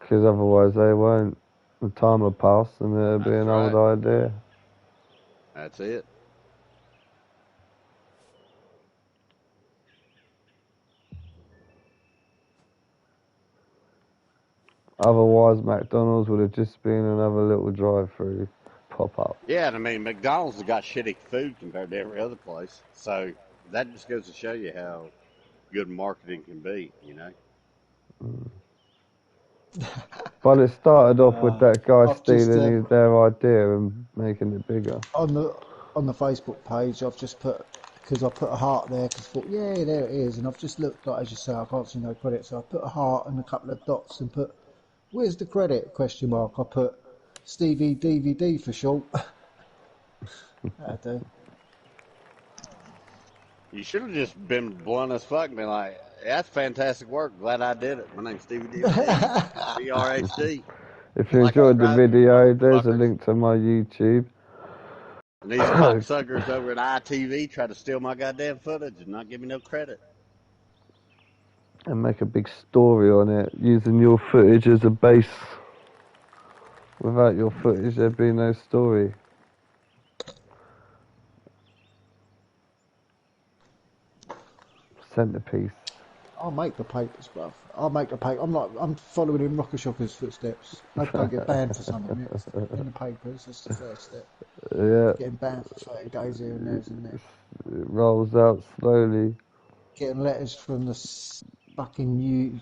Because otherwise they won't. The time will pass and it'll be an old idea. That's it. Otherwise, McDonald's would have just been another little drive-through pop-up. Yeah, and I mean, McDonald's has got shitty food compared to every other place. So that just goes to show you how good marketing can be, you know? Mm. But it started off with that guy stealing their idea and making it bigger. On the Facebook page, I've just put, because I put a heart there, because I thought, yeah, there it is. And I've just looked, like as you say, I can't see no credit. So I put a heart and a couple of dots and put, where's the credit, question mark. I put Stevie DVD for short. That'd do. You should have just been blunt as fuck and been like, that's fantastic work. Glad I did it. My name's Stevie DVD. CRHD. If you enjoyed the video, there's a link to my YouTube. And these cocksuckers over at ITV try to steal my goddamn footage and not give me no credit. And make a big story on it, using your footage as a base. Without your footage, there'd be no story. Centerpiece. I'll make the papers, bruv. I'll make the paper. I'm following in Rocker Shocker's footsteps. I hope I don't get banned for something next. In the papers, that's the first step. Yeah. Getting banned for 30 days here and there, isn't it? It rolls out slowly. Getting letters from the fucking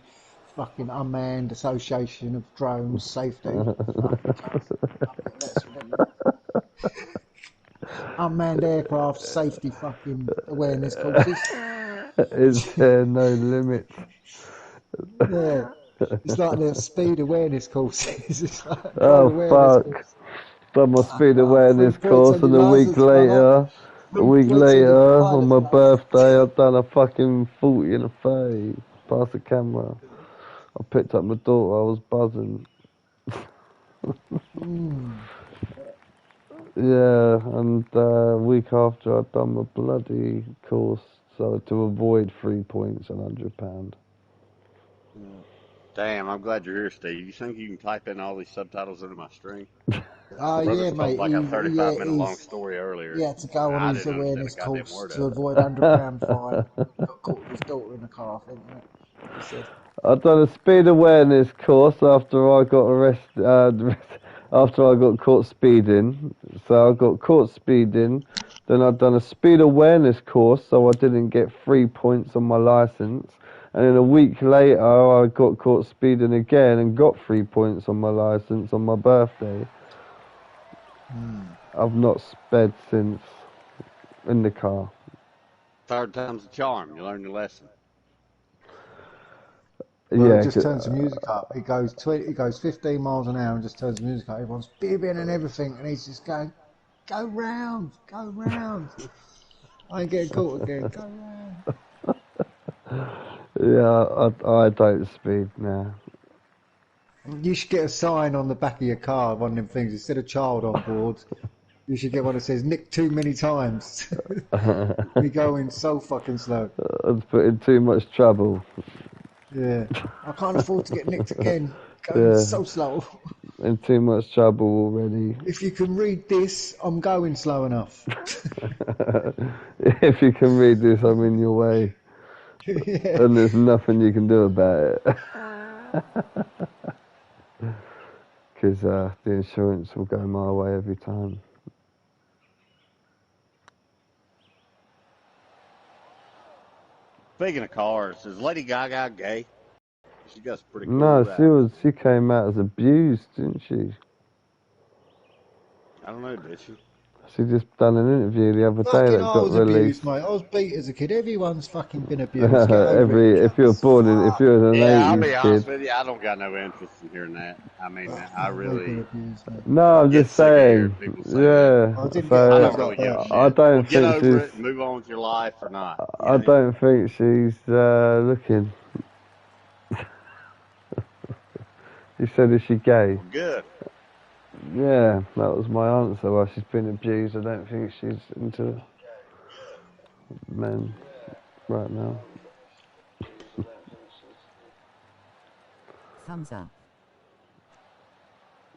unmanned association of drones safety. Unmanned aircraft safety fucking awareness courses. Is there no limit? Yeah, it's like the speed awareness courses. It's like oh fuck! Course. Done my speed awareness course, and a week later, on my birthday, I've done a fucking 40 and a 30 past the camera. I picked up my daughter. I was buzzing. Yeah, and a week after I'd done my bloody course, so to avoid 3 points and £100. Damn, I'm glad you're here, Steve. You think you can type in all these subtitles into my stream? Yeah, mate. Like a 35-minute long story earlier. Yeah, to go on his awareness course to avoid £100 fine. Got caught with his daughter in the car, I think. He said. I've done a speed awareness course after I got arrested. After I got caught speeding, so I got caught speeding. Then I'd done a speed awareness course, so I didn't get 3 points on my license. And then a week later, I got caught speeding again and got 3 points on my license on my birthday. I've not sped since in the car. Third time's a charm. You learn your lesson. Well, yeah, he just turns the music up. He goes 15 miles an hour and just turns the music up. Everyone's bibbing and everything, and he's just going, "Go round, go round." I ain't getting caught again. Go round. Yeah, I don't speed now. You should get a sign on the back of your car, one of them things. Instead of child on board, you should get one that says "nicked too many times." We go in so fucking slow. I've put in too much trouble. Yeah, I can't afford to get nicked again. Going so slow. In too much trouble already. If you can read this, I'm going slow enough. If you can read this, I'm in your way. Yeah. And there's nothing you can do about it. Because the insurance will go my way every time. Speaking of cars, is Lady Gaga gay? She got pretty cool. No, she came out as abused, didn't she? I don't know, did she? She just done an interview the other day that got released. Abused, mate. I was beat as a kid. Everyone's fucking been abused. If you're born in, if you're an 80s kid. I'll be honest with you, I don't got no interest in hearing that. I mean, I really. No, I'm just saying. Yeah. I don't really give a shit. I don't get think over she's. it, move on with your life or not. I don't think she's looking. You said, is she gay? Good. Yeah, that was my answer. Well, she's been abused. I don't think she's into men right now. Thumbs up.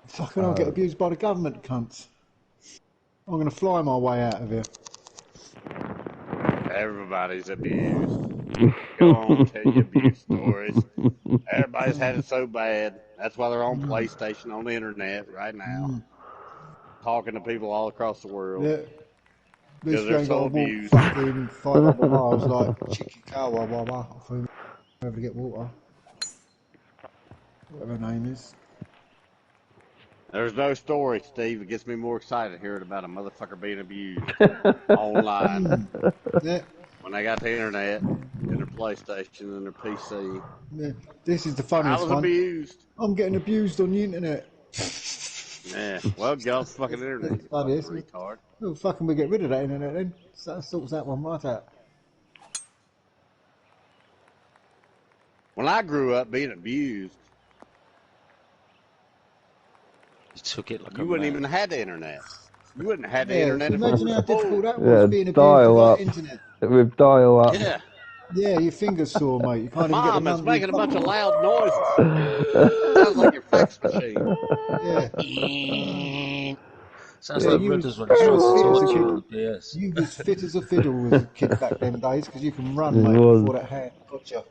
Fucking I'll get abused by the government, cunts. I'm going to fly my way out of here. Everybody's abused. Go on, tell your abuse stories. Everybody's had it so bad. That's why they're on PlayStation, on the internet right now, talking to people all across the world Yeah. At because least you they're ain't got so to walk abused. fucking 500 miles like Chikikawa Wawa off wherever to get water. Whatever her name is. There's no story, Steve. It gets me more excited hearing about a motherfucker being abused online Yeah. when they got the internet and their PlayStation and their PC. Yeah. This is the I funniest was one. abused. I'm getting abused on the internet. Yeah, well, get off the fucking internet, That's you funny, fucking isn't it? retard. Oh, fucking we get rid of that internet then. So that sorts that one right out. When I grew up being abused, You took it like you a wouldn't man. even have the internet. You wouldn't have had the Yeah, internet if it imagine was how full. difficult that was Yeah, being abused dial without up. internet. With dial up. Yeah. Yeah, your fingers sore, mate. You can't even get the Mom, it's number. making a bunch of loud noises. Sounds like your fax machine. Yeah, Sounds yeah. like You was Rudders when he tries to fit as a talk to you kid. on the PS. You was fit as a fiddle as a kid back them days because you can run, It mate, was. before that hand got you.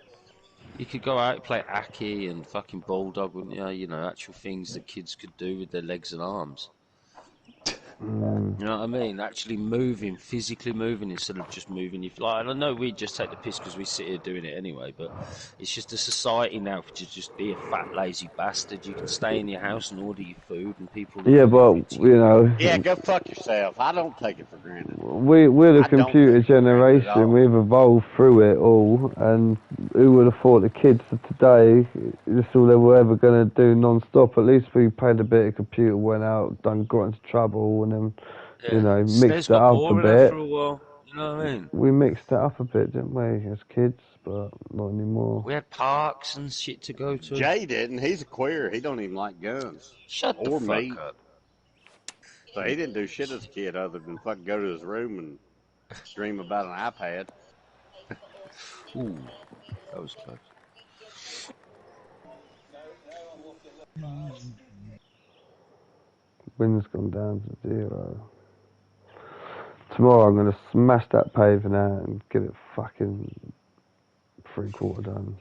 You could go out and play Aki and fucking Bulldog, wouldn't you? You know, actual things that kids could do with their legs and arms. You know what I mean? Actually moving, physically moving instead of just moving. If like, and I know we just take the piss because we sit here doing it anyway, but it's just a society now to just be a fat, lazy bastard. You can stay in your house and order your food, and people. Yeah, but you know, Yeah, go fuck yourself. I don't take it for granted. we're the I don't computer take it for granted at all. generation. We've evolved through it all, and who would have thought the kids of today, this is all they were ever going to do non-stop. At least we played a bit of computer, went out, got into trouble, and then you know mixed it got up a boring bit. after a while. You know what I mean? We mixed it up a bit, didn't we, as kids? But not anymore. We had parks and shit to go to. Jay didn't. He's a queer. He don't even like guns. Shut or the fuck meat. up. So he didn't do shit as a kid other than fucking go to his room and dream about an iPad. Ooh, that was close. Wind's gone down to 0. Tomorrow I'm going to smash that paving out and get it fucking 3/4 done.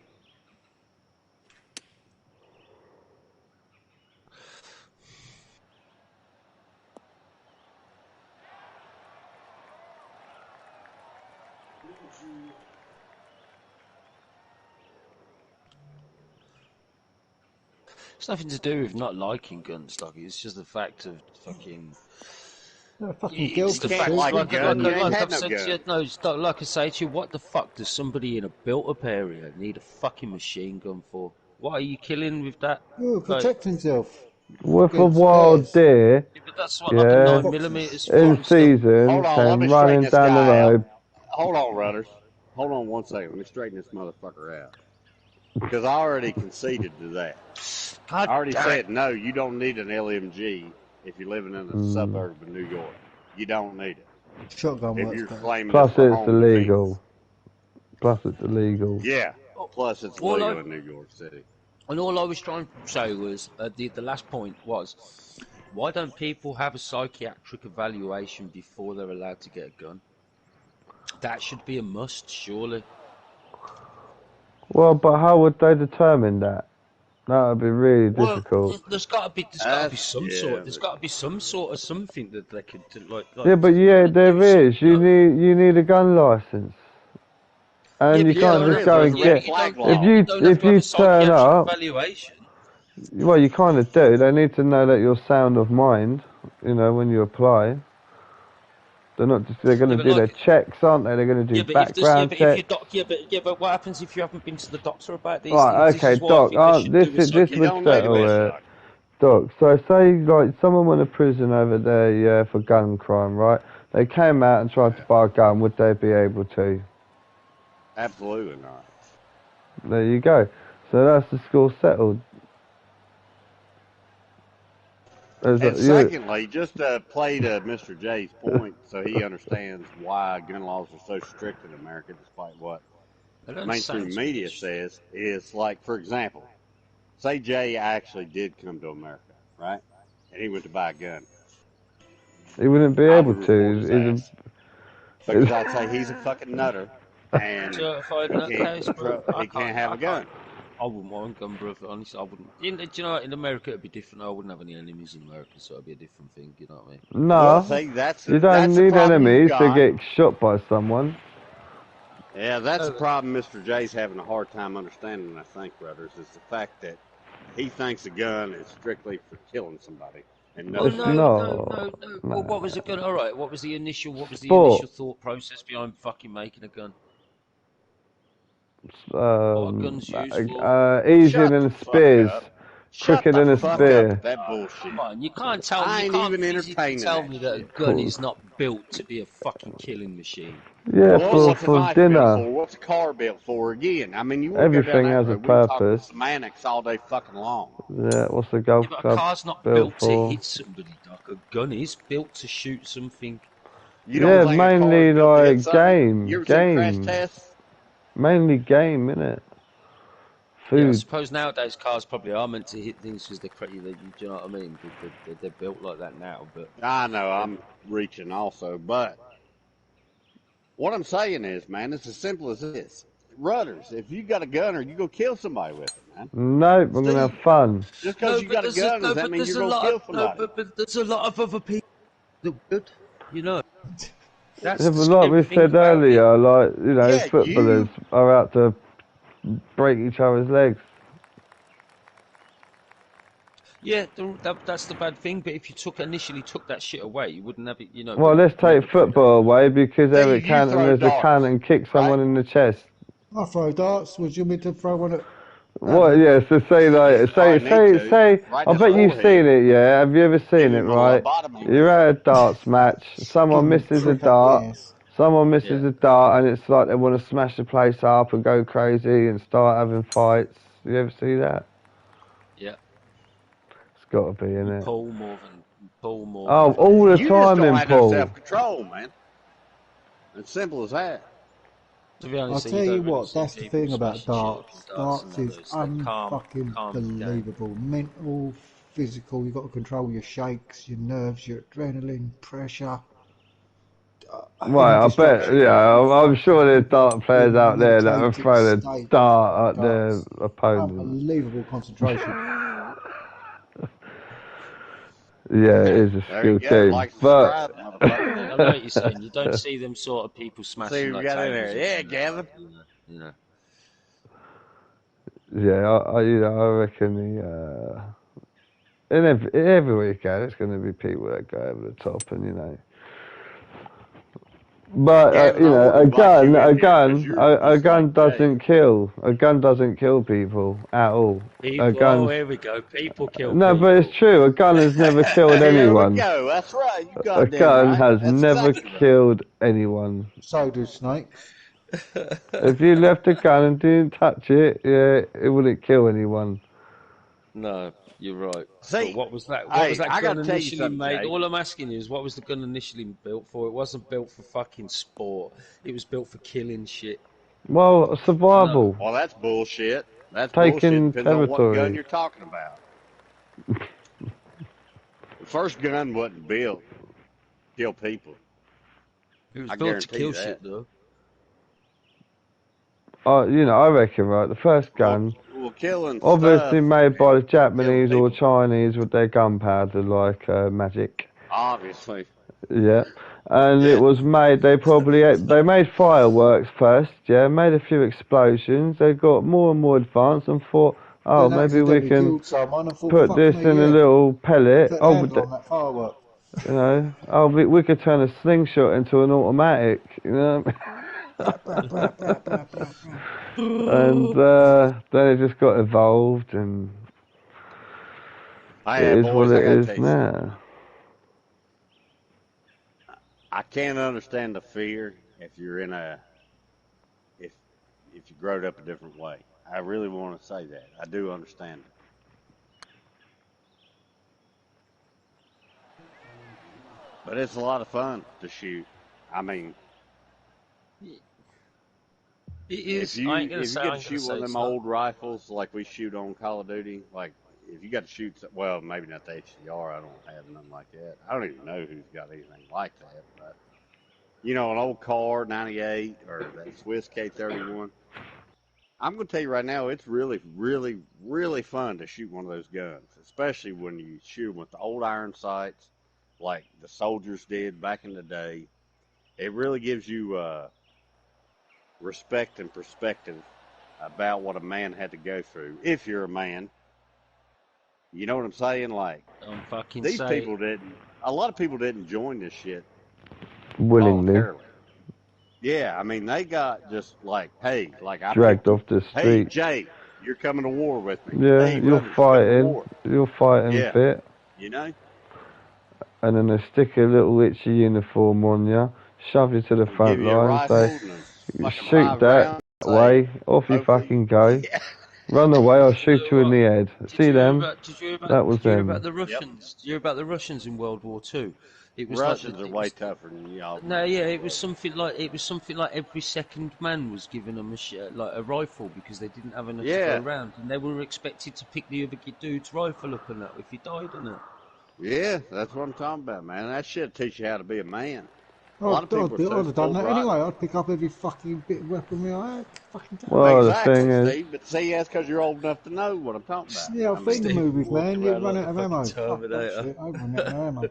It's nothing to do with not liking guns, dog. It's just the fact of fucking. They're a fucking girl It's the can't fact, like like, a gun. You ain't like had I've no said to you, gun. no, it's like I say to you, what the fuck does somebody in a built-up area need a fucking machine gun for? What are you killing with that? Oh, protect himself. With a Against wild bears. deer, Yeah, but that's what, like a yeah, 9mm in from stuff. season, Hold on, let came me straighten running this down the guy out. road. Hold on, Rudders. Hold on 1 second. Let me straighten this motherfucker out. Because I already conceded to that. God I already damn said, it. no, you don't need an LMG if you're living in a suburb of New York. You don't need it. Shotgun If works you're better. claiming Plus this for it's home illegal. defense. Plus it's illegal. Yeah. Plus it's All legal I- in New York City. And all I was trying to say was, the last point was, why don't people have a psychiatric evaluation before they're allowed to get a gun? That should be a must, surely. Well, but how would they determine that? That would be really Well, difficult. there's got to be some yeah, sort. There's got to be some sort of something that they could do, like Yeah, but yeah, do there is. something. You need a gun license, and Yeah, you but can't there just is. go There's and a red get. flag law. If you don't have if to have you a turn psychiatric up, evaluation. well, you kind of do. They need to know that you're sound of mind. You know, when you apply. They're not just. They're going to Yeah, but do their like, checks, aren't they? They're going to do yeah, but if background if checks. you but what happens if you haven't been to the doctor about these Right, things? This okay, is why I Doc. think they should do a This You would don't need to settle be a it. doctor. Doc, so say like someone went to prison over there, yeah, for gun crime, right? They came out and tried to buy a gun. Would they be able to? Absolutely not. There you go. So that's the score settled. And secondly, just to play to Mr. J's point so he understands why gun laws are so strict in America, despite what They don't mainstream sound media so says, is like, for example, say Jay actually did come to America, right? and he went to buy a gun, He wouldn't be I able would report his to. ass because I'd say he's a fucking nutter and Certified nutcase, bro. he can't have a gun. I wouldn't want a gun, bro. Honestly, I wouldn't. Do you know, in America it'd be different. I wouldn't have any enemies in America, so it'd be a different thing. You know what I mean? Well, No, see, that's you that's don't the need problem you enemies to got. get shot by someone. Yeah, that's the problem Mr. J's having a hard time understanding, I think, brothers, is the fact that he thinks a gun is strictly for killing somebody and Well, It's nothing no, else. no, no, no. Well, what was the gun? All right. What was the initial Sport. thought process behind fucking making a gun? What are Um, guns used for? easier Shut than the a fuck spears, up. Shut quicker the than a fuck up spear. with that bullshit. Come on, you can't tell I me. You ain't can't even physically entertaining tell that me that a shit. gun Cool. is not built to be a fucking killing machine. Yeah, Well, what's a for knife built dinner. for? What's a car built for? Again, I mean, you want to go down Everything that has a road, we can talk purpose. semantics all day fucking long. Yeah, what's the golf Yeah, but a club car's not built built to for? hit somebody, Doc. A gun is built to shoot something. You don't Yeah, think a car is mainly built to hit like something? You ever seen crash game. tests? Mainly game, innit? Yeah, I Food. suppose nowadays cars probably are meant to hit things because they're crazy. Do you know what I mean? They're built like that now. But I know, I'm reaching also, but what I'm saying is, man, it's as simple as this. Rudders, if you got a gun, or you go kill somebody with it, man. Nope, I'm gonna have Steve, fun. just because you got a gun, does that mean you're going to kill somebody? but there's a lot of other people that would. You know, that's Yeah, the but like scary we thing said about it. earlier, like, you know, Yeah, footballers you. are out to break each other's legs. Yeah, that's the bad thing. But if you initially took that shit away, you wouldn't have it. You know. Well, let's take football away because Eric Steve, you throw Cantona is a cunt darts, and kick someone right? in the chest. I throw darts. Would you want me to throw one at What? Yeah. So say like, I need to. say. Right I in his bet you've seen forehead. it. Yeah. Have you ever Give seen it? him a Right. lobotomy. You're at a darts match. give Someone him a misses a prick up the dart. ass? Someone misses Yeah. a dart, and it's like they want to smash the place up and go crazy and start having fights. You ever see that? Yeah. It's got to be in You it. pull more than Oh, all the You just time don't in have no Paul. self-control, man. It's simple as that. To be I'll honest, tell you you don't really what, see that's the people thing about smashing shit up in darts. darts and Darts that. is They calm the game. unbelievable. Mental, physical, you've got to control your shakes, your nerves, your adrenaline, pressure. Right, Any I bet, distraction can yeah, put you I'm sure there's into dart a players out there that are meditative throwing a state. dart at their Darts. opponent. Unbelievable concentration. Yeah, it is a There you skill go. team. Like, But, subscribe, motherfucker. I know what you're saying. You don't see them sort of people See smashing who we like got in tables. there. Yeah, Gavin. You know. yeah, I reckon in every weekend it's going to be people that go over the top and, you know. But Gavin, I wouldn't invite you in here 'cause you're a just gun like Jay. doesn't kill. A gun doesn't kill people at all. A gun. Here we go. People kill No, people. but it's true. A gun has never killed There we anyone. go. That's right. You A goddamn gun right. has That's never exactly right. killed anyone. So do snakes. If you left a gun and didn't touch it, yeah, it wouldn't kill anyone. No, you're right. See, But what was that? What hey, was that I gun got to tell you initially something, made? Jay. All I'm asking you is, what was the gun initially built for? It wasn't built for fucking sport. It was built for killing shit. Well, survival. Well, that's bullshit. That's Taking bullshit. Depends on what gun territory. you're talking about. The first gun wasn't built to kill people. It was I built to guarantee kill you that. shit, though. You know, I reckon, right, the first gun, Well, killing obviously stuff. made by the Killing Japanese or people. Chinese with their gunpowder, like magic. Obviously. Yeah. And it was made, they made fireworks first, yeah, made a few explosions, they got more and more advanced and thought, oh, Then maybe we accidentally can killed someone and thought, put fuck this me, in a yeah. little pellet. Put the Oh, handle on that firework. you know, oh, we could turn a slingshot into an automatic, you know. Brap, brap, brap, brap, brap, brap, brap. And then it just got evolved, and Hey, it is boys, what I it gotta is tell you something. now. I can't understand the fear if you're in if you growed up a different way. I really want to say that. I do understand it. But it's a lot of fun to shoot. I mean, It if is. you I ain't gonna if you say. get I to ain't gonna shoot one say of it's them not. old rifles like we shoot on Call of Duty, like if you got to shoot, well, maybe not the HCR. I don't have nothing like that. I don't even know who's got anything like that. But an old car, 98, or that Swiss K31. I'm going to tell you right now, it's really, really, really fun to shoot one of those guns, especially when you shoot them with the old iron sights, like the soldiers did back in the day. It really gives you respect and perspective about what a man had to go through. If you're a man, you know what I'm saying? Like, I'm fucking these saying. people didn't. A lot of people didn't join this shit willingly voluntarily. Yeah, I mean, they got just like, hey, like I dragged picked off them. the Hey, street. Jay, you're coming to war with me. Yeah, Hey, you're Rubbers, you're coming to fighting. war. You're fighting Yeah, fit. you know? And then they stick a little itchy uniform on you, shove you to the They front give you a line, rifle say, and a fucking shoot 5 that rounds. way, off you Hopefully, fucking go. yeah. Run away, I'll You shoot know you in what? the head. See them? That was Did you hear about them. the Yep. Russians? Did you hear about the Russians in World War Two? It was like Russians are way tougher than y'all. no, yeah, it was something like every second man was given them a rifle because they didn't have enough to Yeah, go around, and they were expected to pick the other dude's rifle up and that if he died in it. yeah, that's what I'm talking about, man. That shit teach you how to be a man. A I'd, lot of people are I'd, so I'd have done spoiled that rotten. anyway. I'd pick up every fucking bit of weaponry I had. Fucking done. Well, the Exactly, thing is, Steve. But see, that's because you're old enough to know what I'm talking about. Yeah, I've I seen the mean, movies, man. You around run like out of the ammo. fucking Fuck that Terminator. shit. I run out of ammo.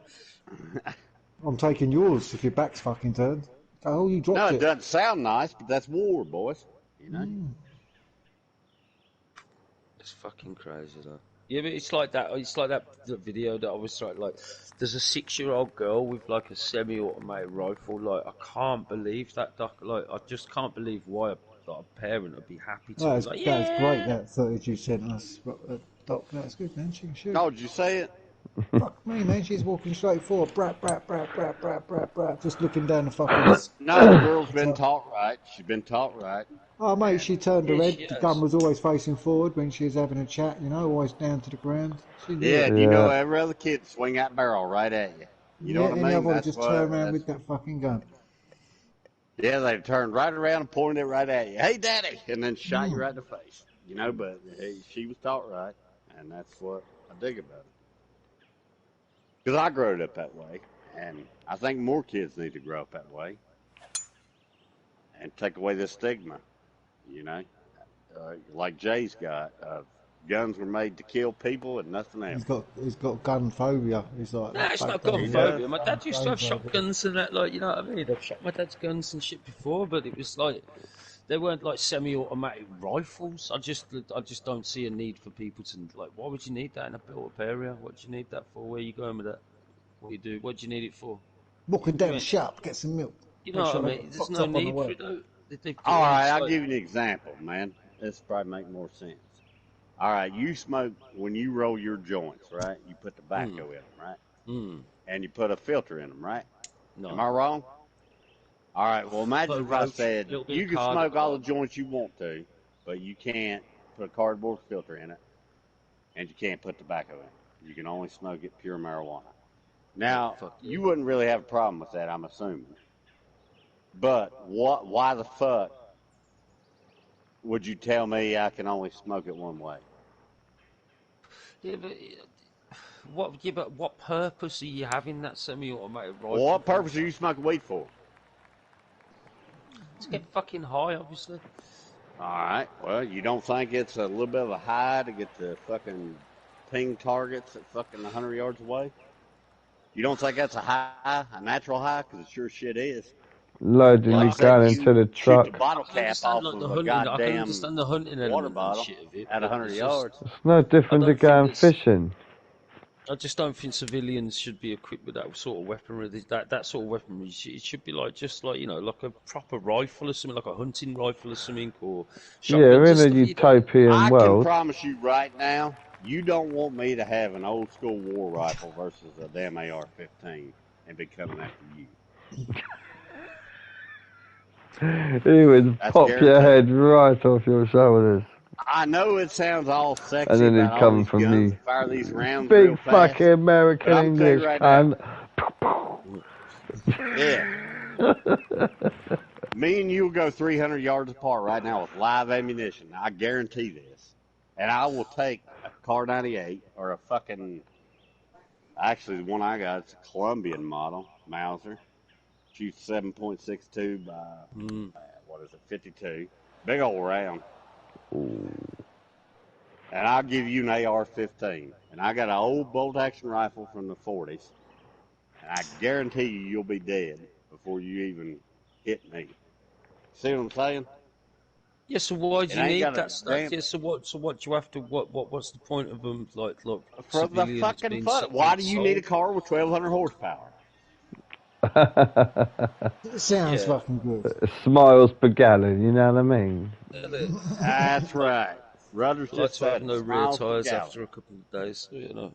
I'm taking yours if your back's fucking turned. Oh, you no, dropped it it. doesn't sound nice, but that's war, boys. You know? It's fucking crazy though. Yeah, but it's like that. It's like that the video that I was like. There's a 6-year-old girl with like a semi-automatic rifle. Like I can't believe that. Like I just can't believe why a parent would be happy to be That's, like, that's great, yeah. that footage you sent us. Doc, that's good, man. She can shoot. Oh, did you say it? Fuck me, man. She's walking straight forward. Brat, brat, brat, brat, brat, brat, brat. Just looking down the fucking... No, the girl's been taught right. She's been taught right. Oh, mate, she turned her Yeah, head. she The has. gun was always facing forward when she was having a chat, always down to the ground. She knew Yeah, it. do you know yeah. every other kid swing that barrel right at you? You know Yeah, what I any mean? other would That's just what. turn around with that fucking gun. Yeah, they turned right around and pointed it right at you. Hey, daddy, and then shot you right in the face. But hey, she was taught right, and that's what I dig about it. Because I grew up that way, and I think more kids need to grow up that way and take away this stigma. You know, like Jay's got. Guns were made to kill people and nothing else. He's got gun phobia. He's like, Nah, it's not don't gun He do does. phobia. My dad used to have shotguns and that, like, you know what I mean? I've shot my dad's guns and shit before, but it was like they weren't like semi-automatic rifles. I just don't see a need for people to like. Why would you need that in a built-up area? What do you need that for? Where are you going with that? What do you do? What do you need it for? Walking down the shop, get some milk. You Make know sure what I they mean? got There's fucked no up on the need for way. it. Though. All right, It's I'll like- give you an example, man. This probably make more sense. All right, you smoke when you roll your joints, right? You put tobacco in them, right? And you put a filter in them, right? No. Am I wrong? All right, well, imagine if I said little bit you of can card- smoke all the joints you want to, but you can't put a cardboard filter in it, and you can't put tobacco in it. You can only smoke it pure marijuana. Now, Fuck yeah. you wouldn't really have a problem with that, I'm assuming. But why the fuck would you tell me I can only smoke it one way? Yeah, but what purpose are you having that semi-automatic rifle? Well, what for? purpose are you smoking weed for? To get fucking high, obviously. All right. Well, you don't think it's a little bit of a high to get the fucking ping targets at fucking 100 yards away? You don't think that's a high, a natural high? Because it sure shit is. Loading Like your I said, gun you into the shoot truck. the bottle I can cap understand off like of the a hunting. I can goddamn understand the hunting water element and bottle shit of it. at but 100 it's just- yards. It's no different I to don't think going it's- fishing. I just don't think civilians should be equipped with that sort of weaponry. That sort of weaponry. It should be like just like like a proper rifle or something, like a hunting rifle or something, or Yeah, shotguns in and a stuff. utopian I can world. promise you right now, you don't want me to have an old school war rifle versus a damn AR-15 and be coming after you. He would That's pop your guaranteed. head right off your shoulders. I know it sounds all sexy And then he'd about all come these from guns me. and fire these rounds real Big fast. fucking American But I'm telling English you right now, cunt. yeah. Me and you will go 300 yards apart right now with live ammunition. I guarantee this. And I will take Car 98 or a fucking. Actually, the one I got, it's a Colombian model Mauser. Shoots 7.62 by what is it, 52. Big old round. And I'll give you an AR-15. And I got an old bolt-action rifle from the 40s. And I guarantee you'll be dead before you even hit me. See what I'm saying? Yeah, so why do It you ain't need got a that stuff? damn. Yeah, so what do you have to what's the point of them like For the civilians fucking being fun. Why do you need a sold? car with 1,200 horsepower? It sounds Yeah. fucking good. Smiles per gallon, you know what I mean? That's right. Rudders I like just to have said it. no rear Miles per tyres gallon. after a couple of days, you know.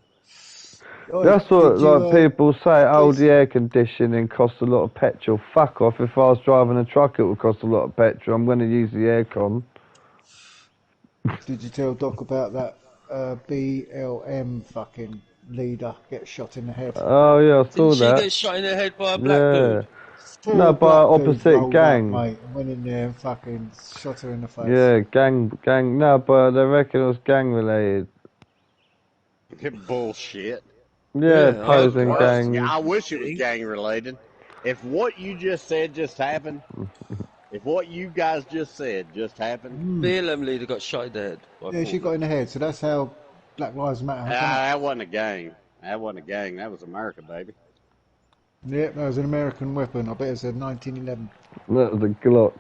Oi, That's what did you, like people say. Oh, please- the air conditioning costs a lot of petrol. Fuck off! If I was driving a truck, it would cost a lot of petrol. I'm going to use the aircon. Did you tell Doc about that BLM fucking leader get shot in the head? Oh yeah, I saw Didn't she that. get shot in the head by a black Yeah. dude? Four No, by black dudes opposite rolled gang. up, mate, and went in there and fucking shot her in the face. Yeah, gang. No, but they reckon it was gang related. Bullshit. Yeah, Yeah, opposing Worse. gang. Yeah, I wish it was gang related. If what you just said just happened, if what you guys just said just happened, BLM leader got shot in the head. By Yeah, she four got in the head, so that's how Black Lives Matter happened. that wasn't a gang. That wasn't a gang. That was America, baby. Yep, that was an American weapon. I bet it was a 1911. That was a Glock.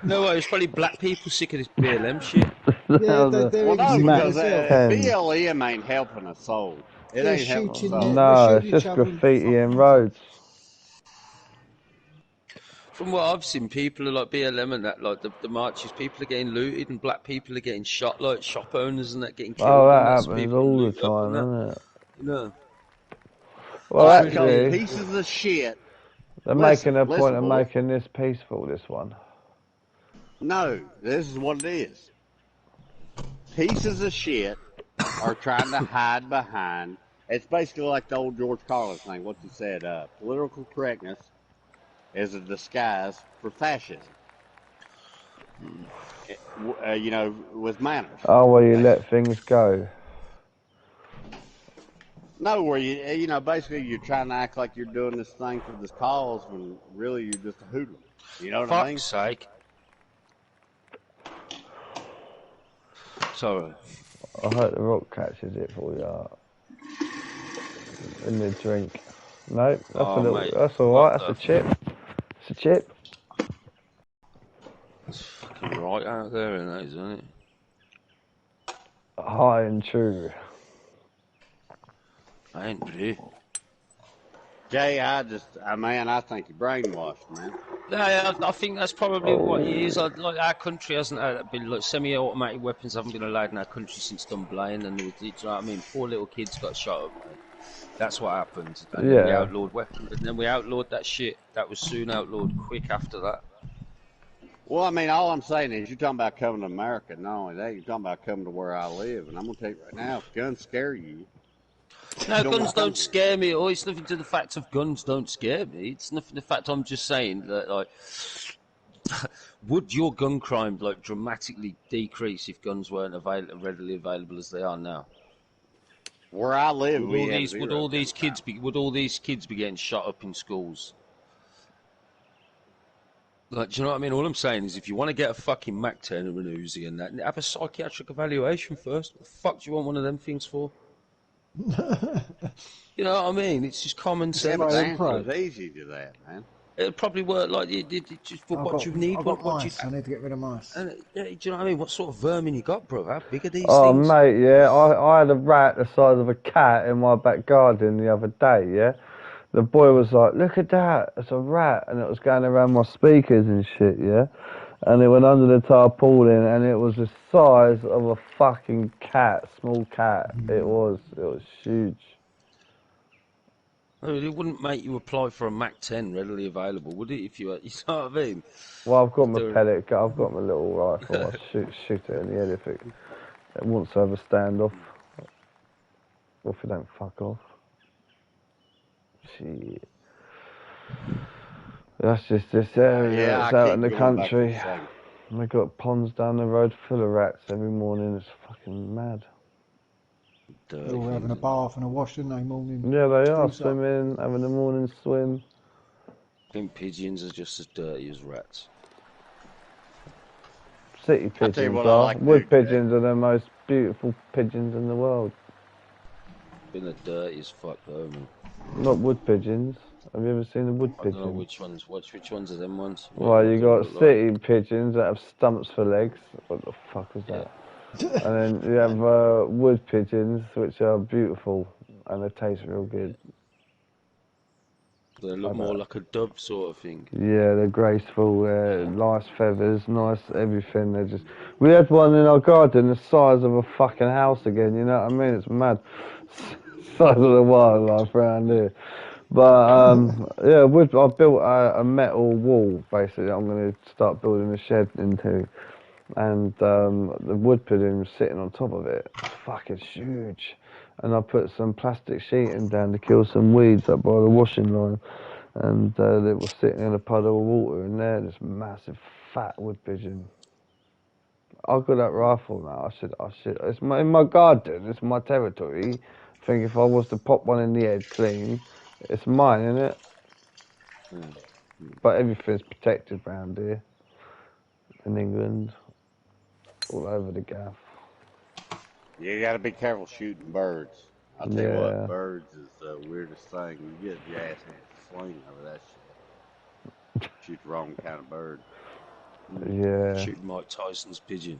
No way, it's probably black people sick of this BLM shit. That Yeah, was a they're Well, no, easy Mac because themselves. 10. BLM ain't helping a soul. It They're ain't helping a shooting soul. it. No, They're it's shooting each just other in the graffiti and fucking- roads. From what I've seen, people are like BLM and that, like the marches, people are getting looted and black people are getting shot, like shop owners and that getting killed. Oh, that and that's happens people all the loot up time, and that, doesn't it? you know. Well, Why? It's Because really- actually, pieces of shit. they're Listen, making a point of boy. making this peaceful, this one. No, this is what it is. Pieces of shit are trying to hide behind. It's basically like the old George Carlin thing. What you said, political correctness is a disguise for fascism. You know, with manners. Oh, well, you let things go. No, where you know, basically you're trying to act like you're doing this thing for this cause when really you're just a hoodlum. You know what I mean? Fuck's sake. Sorry. I hope the rock catches it for you. In the drink. No, that's Oh, a little. mate. That's all right. What That's a chip. It's a chip. It's fucking right out there, isn't it? High and true. I ain't pretty. Jay, I think you're brainwashed, man. Yeah, I think that's probably what it is. Like our country hasn't been like semi-automatic weapons haven't been allowed in our country since Dunblane, and you know what I mean, 4 little kids got shot up, mate. That's what happened. And then we Yeah. outlawed weapons, and then we outlawed that shit. That was soon outlawed quick after that. Well, I mean, all I'm saying is you're talking about coming to America. Not only that, you're talking about coming to where I live. And I'm going to tell you right now, if guns scare you, No, Don't guns come don't here. scare me. Or it's nothing to the fact of guns don't scare me. It's nothing to the fact I'm just saying that, like, would your gun crime like dramatically decrease if guns weren't readily available as they are now? where I live, Would we all have these zero would all gun these kids crime. be would all these kids be getting shot up in schools? Like, do you know what I mean? All I'm saying is, if you want to get a fucking Mac 10 or an Uzi and that, have a psychiatric evaluation first. What the fuck do you want one of them things for? You know what I mean? It's just common Yeah, sense. but the Right, answer right. is easy to that, man. It'd probably work like it just for what you need. I've got What you mice. I need to get rid of mice. and, yeah, do you know what I mean? What sort of vermin you got, bro? How big are these Oh, things? mate, yeah. I had a rat the size of a cat in my back garden the other day, yeah? The boy was like, look at that, it's a rat. And it was going around my speakers and shit, yeah? And it went under the tarpaulin and it was the size of a fucking cat, small cat. It was huge. I mean, it wouldn't make you apply for a Mac 10 readily available, would it? If you know what I mean? Well, I've got my There- pellet gun, I've got my little rifle. I'll shoot it in the head if it wants to have a standoff. Or if it don't fuck off. Shit. That's just this area. Yeah, It's I out keep in the going back to country. the same. And they got ponds down the road full of rats every morning. It's fucking mad. They're Dirty all having a things. bath and a wash, aren't they, morning? Yeah, they are Spruce up. swimming, having a morning swim. I think pigeons are just as dirty as rats. City I tell you pigeons what I are. like to Wood do, Jay. pigeons are the most beautiful pigeons in the world. Been the dirtiest fuck though, man. Not wood pigeons. Have you ever seen a wood I don't know pigeon? which ones. Which ones are them ones? Well, What you do they got look like? city pigeons that have stumps for legs. What the fuck was Yeah. that? And then you have wood pigeons, which are beautiful and they taste real good. They look more like a dove sort of thing. Yeah, they're graceful, nice feathers, nice everything. They're just. We had one in our garden the size of a fucking house again. You know what I mean? It's mad. Size of the wildlife around here. But yeah, I built a metal wall basically. I'm going to start building a shed into, and the wood pigeon was sitting on top of it. It's fucking huge. And I put some plastic sheeting down to kill some weeds up by the washing line. And they were sitting in a puddle of water in there, this massive fat wood pigeon. I've got that rifle now. I should. It's in my garden. It's my territory. I think if I was to pop one in the head clean, it's mine, isn't it? But everything's protected round here, in England, all over the gaff. You got to be careful shooting birds. I'll tell you Yeah. what, birds is the weirdest thing. You get your ass in a sling over that shit. Shoot the wrong kind of bird. Yeah. Shoot Mike Tyson's pigeon.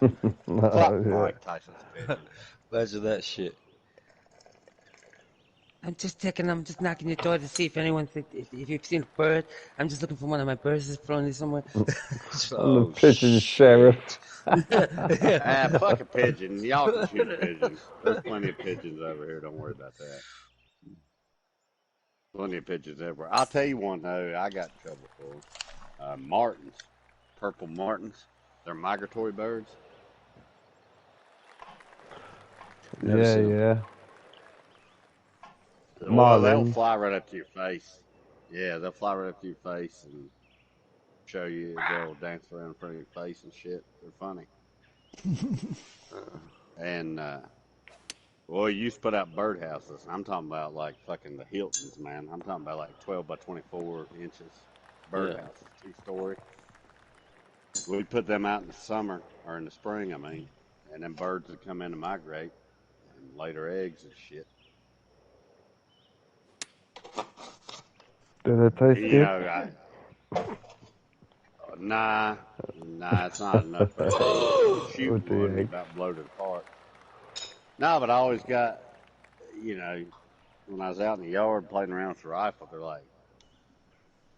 Fuck Yeah. Mike Tyson's pigeon. Imagine that shit. I'm just knocking your door to see if if you've seen a bird. I'm just looking for one of my birds that's flown somewhere. I'm the pigeon sheriff. Ah, fuck a pigeon. Y'all can shoot pigeons. There's plenty of pigeons over here. Don't worry about that. Plenty of pigeons everywhere. I'll tell you one, though, I got in trouble for. Martins. Purple martins. They're migratory birds. Never Yeah, seen 'em. yeah. Well, they'll Marlins. fly right up to your face. Yeah, they'll fly right up to your face and show you. They'll dance around in front of your face and shit. They're funny. And, well, you used to put out birdhouses. I'm talking about like fucking the Hiltons, man. I'm talking about like 12 by 24 inches birdhouses, 2-story. We'd put them out in the summer, or in the spring, I mean. And then birds would come in and migrate and lay their eggs and shit. Do they taste You good? know, nah, it's not enough. Shoot With the one, you eggs. about bloated apart. No, but I always got, you know, when I was out in the yard playing around with the rifle, they're like,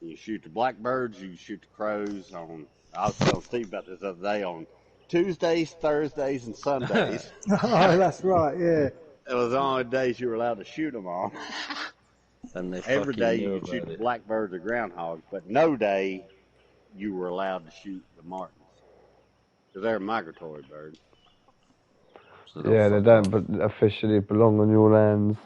you shoot the blackbirds, you shoot the crows on, I was telling Steve about this the other day, on Tuesdays, Thursdays, and Sundays. Oh, that's right, yeah. It was the only days you were allowed to shoot them on. And they Every fucking day knew you could shoot about the it. blackbirds or groundhogs, but no day you were allowed to shoot the martins. Because they're a migratory bird. So they'll Yeah, they fuck don't off. but officially belong on your lands.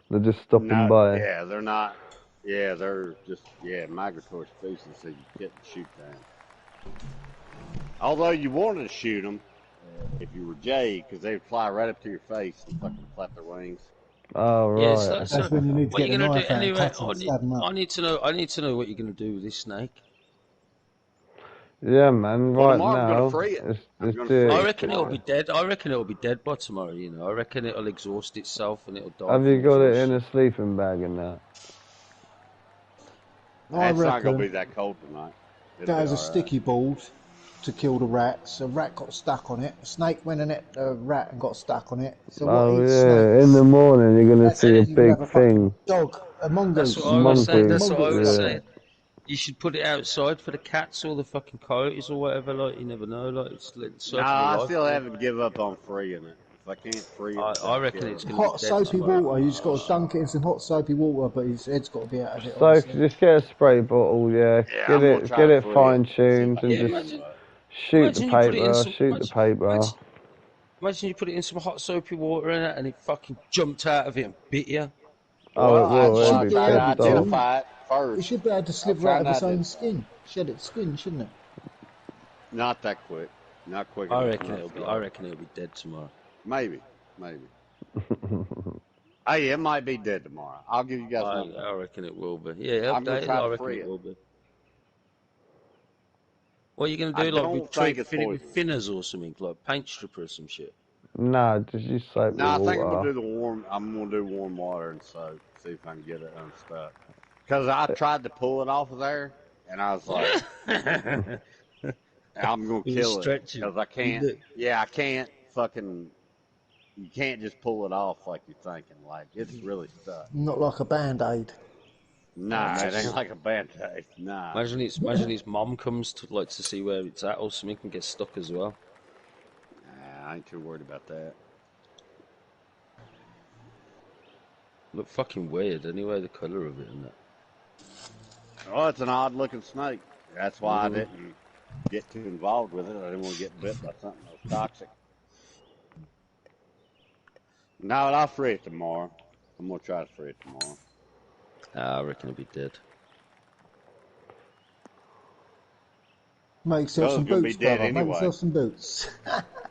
They're just stopping by. Yeah, they're not. Yeah, they're just, migratory species, so you couldn't shoot them. Although you wanted to shoot them, if you were Jay, because they'd fly right up to your face and fucking flap their wings. Oh, right. Yeah, That's when you need to what get you the gonna knife do out and anyway? cut it, stab 'em up. I need to know what you're gonna do with this snake. Yeah, man. Well, Right tomorrow I'm now, gonna free it. I'm it's gonna dear. free I it reckon it'll tomorrow. be dead. I reckon it'll be dead by tomorrow. You know, I reckon it'll exhaust itself and it'll die. Have you from got it in exhaustion. a sleeping bag and that? I It's not gonna be reckon that cold tonight. It'll that be has a all right. sticky board to kill the rats. A rat got stuck on it. A snake went in it, a rat and got stuck on it. So what Oh, eats yeah. snakes? In the morning, you're going to That's see a it. You can have big a fucking thing. dog, a mongoose. That's what I was saying. That's what I Mongoose. was Yeah. saying. You should put it outside for the cats or the fucking coyotes or whatever. Like you never know. Like it's circle Nah, I of still life. haven't give up on freeing it. If I can't free it, I then reckon kill it's it. gonna be Hot dead soapy tomorrow. water. You just got to dunk it in some hot soapy water, but his head's got to be out of it. So Obviously. just get a spray bottle, yeah. Yeah, I'm gonna try Get to it free it. fine See if tuned I and Yeah, can. just imagine shoot the you put it in paper, some. shoot the paper. Imagine you put it in some hot soapy water in it and it fucking jumped out of it and bit you. Oh, Well, it will, that's should why it'll I be be try to able pissed to. off. identify it It first. should be able to I'm slither trying out of to its own identify it. skin. Shed its skin, shouldn't it? Not that quick. Not quick I enough. reckon for it'll us, be. dog. I reckon it'll be dead tomorrow. Maybe. Hey, it might be dead tomorrow. I'll give you guys an update. I reckon it will be. Yeah, I'm gonna updated. try I to reckon free it it. will be. What are you gonna I do? Like don't with think it's fill it with poison. thinners or something, like paint stripper or some shit. Nah, just use soap No, with I think I'm gonna water. do the warm. I'm gonna do warm water and soap. See if I can get it unstuck. Because I tried to pull it off of there, and I was like, I'm gonna It was kill it stretching. because I can't. Yeah, I can't fucking. You can't just pull it off like you're thinking. Like it's really stuck. Not like a band-aid. Nah, it ain't like a band-aid. Nah. Imagine his mom comes to see where it's at or something and gets stuck as well. Nah, I ain't too worried about that. Look fucking weird anyway, the colour of it and that. Oh, it's an odd-looking snake. That's why I didn't get too involved with it. I didn't want to get bit by something that was toxic. No, I'll free it tomorrow. I'm gonna try to free it tomorrow. I reckon it'll be dead. Make yourself Those some gonna be boots, dead brother. Make anyway. yourself some boots.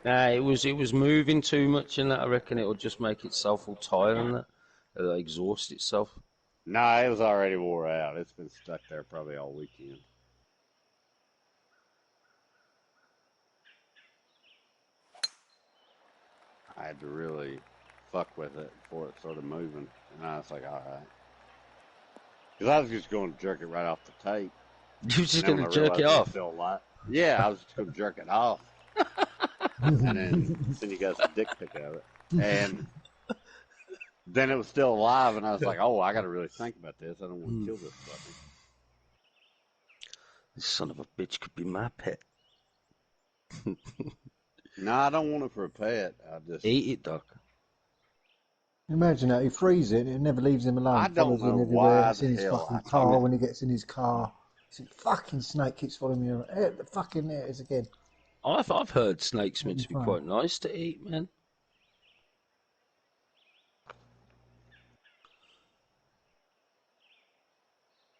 It was moving too much and that. I reckon it'll just make itself all tired and that. It'll exhaust itself. Nah, it was already wore out. It's been stuck there probably all weekend. I had to really fuck with it before it started moving. And I was like, all right. Because I was just going to jerk it right off the tape. You were just And then going when to I jerk it realized off? was still alive. Yeah, I was just going to jerk it off. And then send you guys a dick pic of it. And then it was still alive. And I was like, oh, I got to really think about this. I don't want to kill this puppy. This son of a bitch could be my pet. No, I don't want it for a pet. I just Eat it, Doc. Imagine that, he frees it and it never leaves him alone. I don't Follows him know everywhere. why It's in the his hell fucking I car mean, when he gets in his car. It's fucking snake keeps following me around. The fucking there it is again. I've heard snakes meant to be Fine. quite nice to eat, man.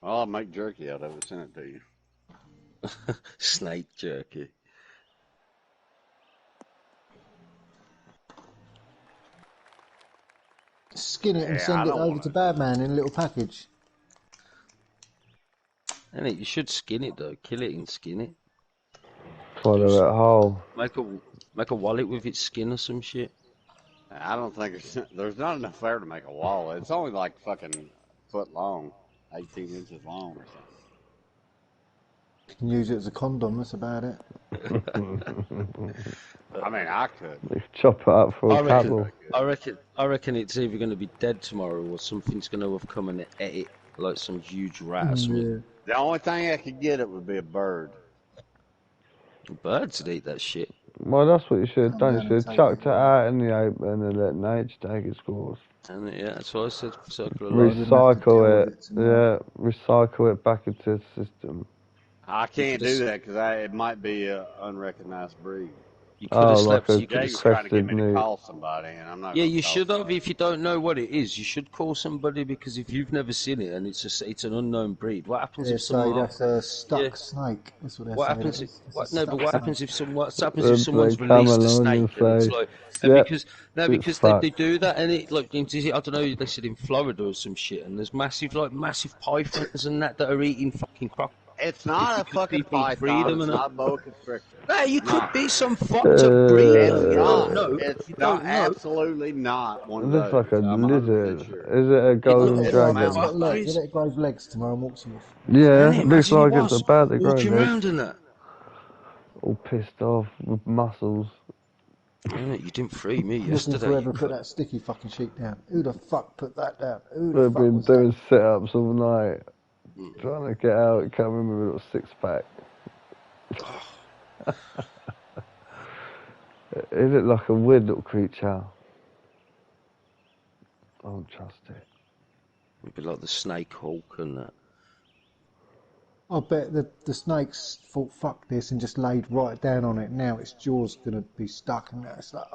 well, I'll make jerky out of it. Send it to you. Snake jerky. Skin it and Yeah, I send it don't over want to to. Badman in a little package. And you should skin it though. Kill it and skin it. Swallow it whole. Make a wallet with its skin or some shit. I don't think there's not enough there to make a wallet. It's only like fucking foot long, 18 inches long or something. You can use it as a condom, that's about it. I mean, I could. Let's chop it up for a couple. I reckon it's either going to be dead tomorrow or something's going to have come and ate it, like some huge rat or something. Yeah. The only thing I could get it would be a bird. Birds would eat that shit. Well, that's what you should have done. down You and should have take chucked it. it out in the open and let nature take its course. And yeah, that's what I said. Circle of life. Really? Wouldn't have to deal Recycle with it. it tomorrow. Yeah, recycle it back into the system. I can't Just- do that because it might be an unrecognized breed. You could have Oh, slept. like a You could have Jay was trying to get me Crested to nude. call somebody, and I'm not. Yeah, gonna you call should have. somebody. If you don't know what it is, you should call somebody because if you've never seen it and it's an unknown breed, what happens They if say someone? that's a stuck Yeah. snake. That's what they What say. happens if? It's a What, no, but stuck what snake. happens if someone's They come released a along snake and and it's say, like "Yep, because it's they fucked." do that and it like I don't know, they said in Florida or some shit and there's massive pythons and that are eating fucking crocodiles. It's not a If you could fucking people free python. them It's and not boa constrictor. no, you No. could be some fucked up breed though. You don't know. It's You not. don't know. Absolutely not one It of looks those. like a I'm 100% lizard. sure. Is it a golden looks It's like a dragon? it's got mountain legs. snake. Let it grow legs tomorrow and walk some off. Yeah, And looks imagine like he it's was about to grow walking legs. around and that. All pissed off with muscles. Yeah, you didn't free me Looking yesterday. for whoever you put cunt. that sticky fucking sheet down. Who the fuck put that down? Who the They've fuck been was that? doing sit-ups all night, trying to get out. Can't remember a little six-pack. It looked like a weird little creature. I don't trust it. It'd be like the snake Hulk and that. I bet the snakes thought fuck this and just laid right down on it. Now its jaw's gonna be stuck and it's like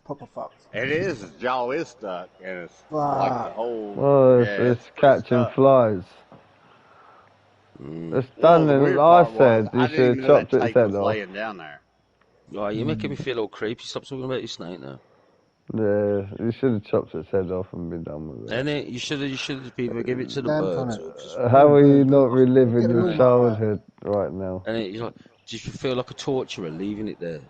proper fucked. It is. Its jaw is stuck, and it's like the Fuck. whole. Well, Yeah, it's pretty catching stuck. flies. Mm. It's Well, done. the And weird I part was said I you didn't should even have know that chopped its tape head was off. laying down there. Oh, you're making me feel all creepy. Stop talking about your snake now. Yeah, you should have chopped its head off and been done with it. And you should have either give it to the Damn birds funny. or just. How are you Bird, not but reliving get a your lawnmower out. childhood right now? And you like, do you feel like a torturer leaving it there?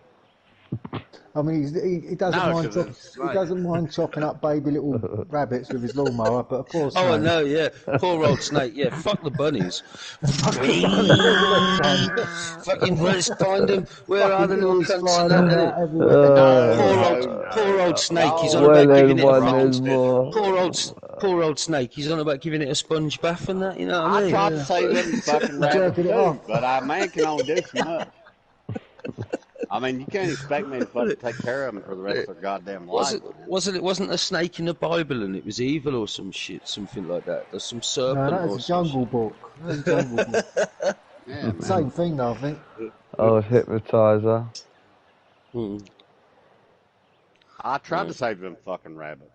I mean, he doesn't No, mind 'cause chop, it's he snake. doesn't mind chopping up baby little rabbits with his lawnmower, but of course, Oh, I no. know, yeah. Poor old snake. Yeah, fuck the bunnies. Fucking let's find them. Where are the little He's cunts flying and all that, out innit? everywhere. Poor old snake. He's on No. Well, about giving then it a one, fucking. there's more. Poor old snake. He's on about giving it a sponge bath and that. You know what I I mean? tried to save them fucking rabbits Jerking it too, off. but a man can only do so much. I mean, you can't expect me to fucking take care of them for the rest of their goddamn life. It wasn't a snake in the Bible and it was evil or some shit, something like that. There's some No, serpent that or was a some Jungle Book. That was a Jungle Book. Yeah, man. Same thing, though, I think. Oh, hypnotizer. shit. I tried to save them fucking rabbits.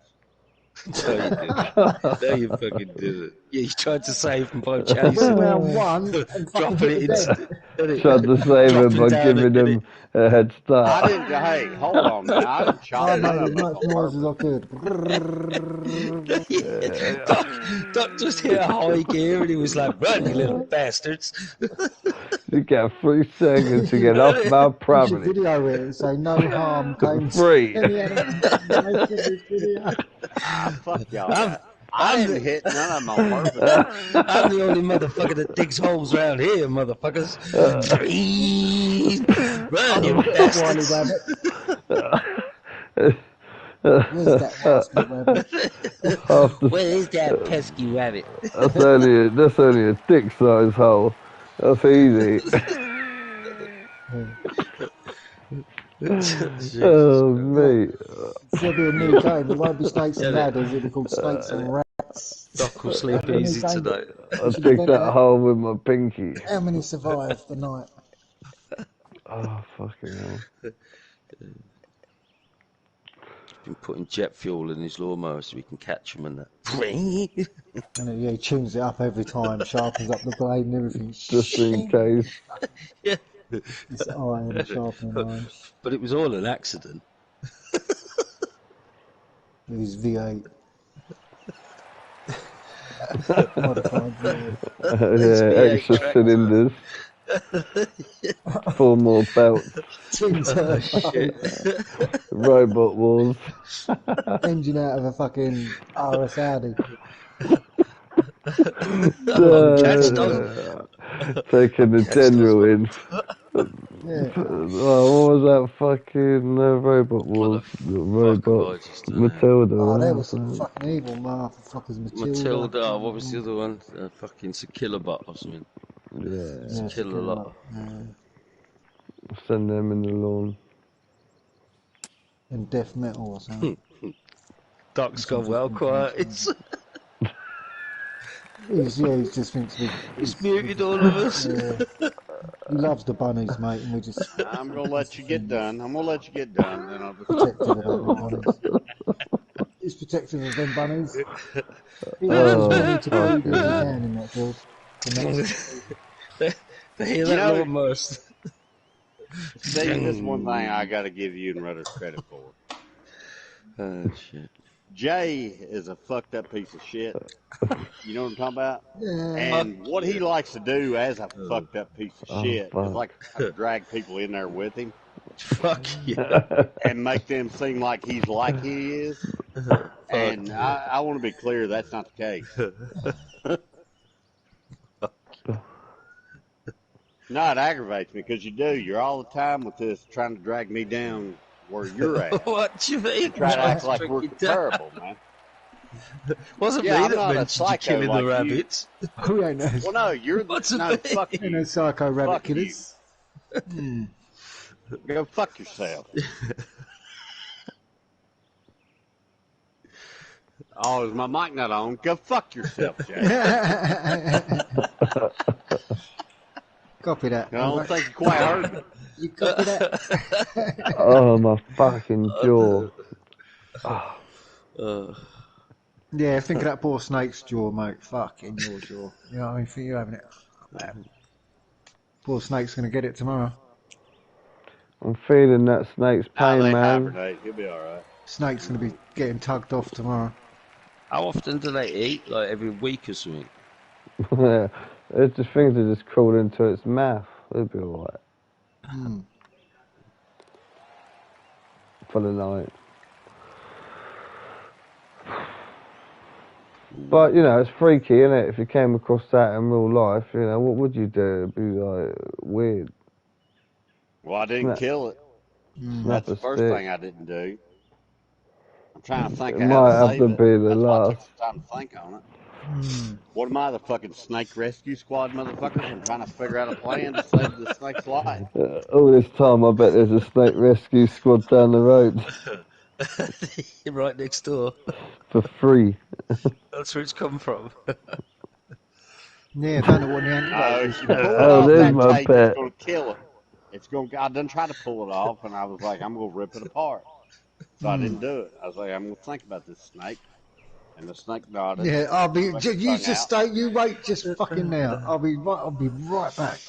No, you didn't. No, you fucking didn't. Yeah, you tried to save him by Went chasing him. round one and fucking Dropping hit it the dead. in. Tried to save him Dropping by down giving it, him a head I start. didn't. Hey, hold on, man. I didn't chop I none made of as them much on noise as purpose. I could. Doc just hit a high gear and he was like, "Run, you little bastards!" You get 3 seconds to get off my You should property. video it and say no harm came to Free. any other this video. Ah, fuck y'all. I didn't hit none of them on purpose. I'm the only motherfucker that digs holes around here, motherfuckers. Run, you Wily bastards! rabbit. Where's that bastard rabbit? Half the, Where is that pesky rabbit? that's only a dick-sized hole. That's easy. Oh, mate. There'll be a new game. It won't be snakes and ladders. It'll be called snakes and rats. Doc will sleep easy tonight. I dig that hole with my pinky. How many survive the night? Oh, fucking hell. Been putting jet fuel in his lawnmower so we can catch him and that. And yeah, he tunes it up every time, sharpens up the blade and everything. Just in case. Yeah. It's iron, sharpening iron. But it was all an accident. With his V8. Modified V8. Yeah, extra cylinders. 4 more belts. Twin turbo. Robot Wars. Engine out of a fucking RS Audi. Taking the general in. Yeah. Oh, what was that fucking Robot Wars? Robot Matilda. Oh, there wasn't was some it? fucking evil motherfuckers. Matilda, what was the other one? Fucking Sakilabot or something. Yeah, Kill a lot. send them in the lawn. And death metal or something. Doc's gone well quiet. He just thinks He's muted all of us. he loves the bunnies, mate, and we just I'm gonna let you get done. I'm gonna let you get done, then I'll just protective of them bunnies. He's protective of them bunnies. He Oh, knows what to do if he can in that field. They hear You that know- lawnmower. see. This one thing I got to give you and Rudder credit for. Oh shit. Jay is a fucked up piece of shit. You know what I'm talking about? Yeah. And what he likes to do as a fucked up piece of shit fuck. is like try to drag people in there with him Fuck yeah. and make them seem like he's like he is. And I want to be clear, that's not the case. No, it aggravates me because you do. You're all the time with this trying to drag me down where you're at. What do you mean? Try to act What's like we're freaking down? comparable, man. Wasn't Yeah, me I'm that not a mentioned you psycho killing like the you. rabbits. We ain't no, Well, no, you're What's no it mean? fuck ain't no you. psycho rabbit Fuck you. killers. Go fuck yourself. Oh, is my mic not on? Go fuck yourself, Jay. Copy that. I don't think you quite heard me. You copy that? Oh, my fucking jaw. Yeah, think of that poor snake's jaw, mate. Fucking your jaw. You know what I mean? Think you're having it. Poor snake's gonna get it tomorrow. I'm feeling that snake's Nah, pain, they man. hibernate. He'll be all right. Snake's going to be getting tugged off tomorrow. How often do they eat? Like every week or something? Yeah, it's just things that just crawl into its mouth. It'll be alright for the night. But, you know, it's freaky, isn't it? If you came across that in real life, you know, what would you do? It'd be, like, weird. Well, I didn't kill it. Snap That's the a first stick. thing I didn't do. I'm trying to think It of how might to have save to it. be the That's why I took last. some time to think on it. What am I, the fucking snake rescue squad motherfuckers? I'm trying to figure out a plan to save the snake's life. All this time, I bet there's a snake rescue squad down the road Right next door. for free. That's where it's come from. Yeah, I don't know what the No, antidote is if you for pull that. it Oh, off there's that my tape, pet. it's gonna kill it. It's gonna. I done tried to pull it off, and I was like, I'm gonna rip it apart. So I didn't do it. I was like, I'm gonna think about this snake, and the snake nodded. Yeah, I'll be. Fucking You tongue just out. stay. You wait just fucking now. I'll be right back.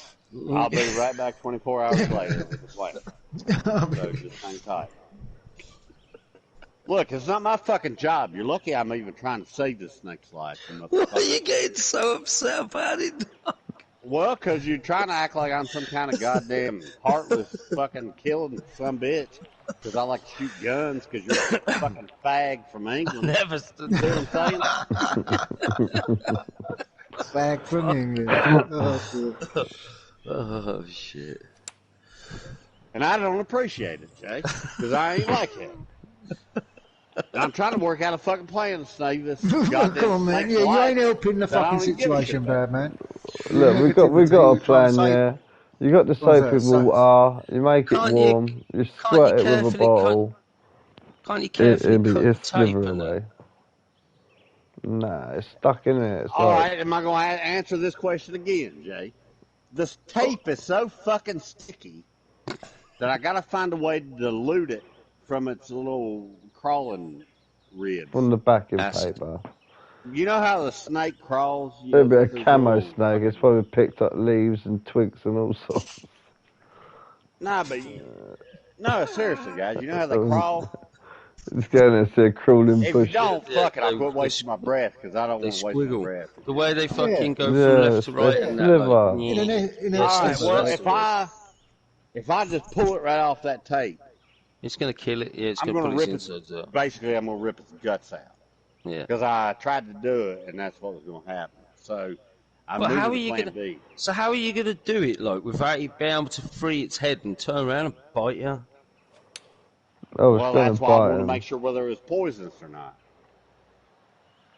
I'll be right back 24 hours later with the plan. So just hang tight. Look, it's not my fucking job. You're lucky I'm even trying to save this snake's life. You Why are motherfucker. you getting so upset about it? Well, 'cause you're trying to act like I'm some kind of goddamn heartless fucking killing some bitch. 'Cause I like to shoot guns 'cause you're a fucking fag from England. Never stood See what I'm saying? Back from England. Oh, shit. Oh, shit. And I don't appreciate it, Jay, 'cause I ain't like it. And I'm trying to work out a fucking plan to save this goddamn Come on, man. snake's Yeah, you life ain't helping the that I fucking don't even give a shit situation, about. bad man. Look, we got Negativity, a you're trying plan, to save. yeah. You got the What's soap that? with So, water. You make it Can't you, warm. You can't you squirt it with a carefully, bottle. can't you It'll carefully be cut the it's tape slither and that? away. Nah, it's stuck in it. It's All like right, am I going to answer this question again, Jay? This tape is so fucking sticky that I got to find a way to dilute it from its little crawling ribs. from the backing Acid. paper. You know how the snake crawls? You It'll know, be a through camo little snake. It's fucking... probably picked up leaves and twigs and all sorts. Nah, but no, seriously, guys. You know how they crawl? It's going into a crawling If you bush. don't, Yeah, fuck it. I'll they- quit they wasting my breath because I don't They want to waste my squiggle. breath. The way they fucking go from Yeah, left to right it's and that, like, sliver. in a, All right. it's, Well, it's, if I just pull it right off that tape, it's gonna kill it. Yeah, it's I'm gonna gonna put its rip it. insides out. Basically, I'm gonna rip its guts out Yeah. because I tried to do it, and that's what was gonna happen. So I'm But how are moving to you Plan gonna? B. So how are you gonna do it, like, without it being able to free its head and turn around and bite you? Oh, it's Well, going that's to why I bite wanted to him. make sure whether it was poisonous or not.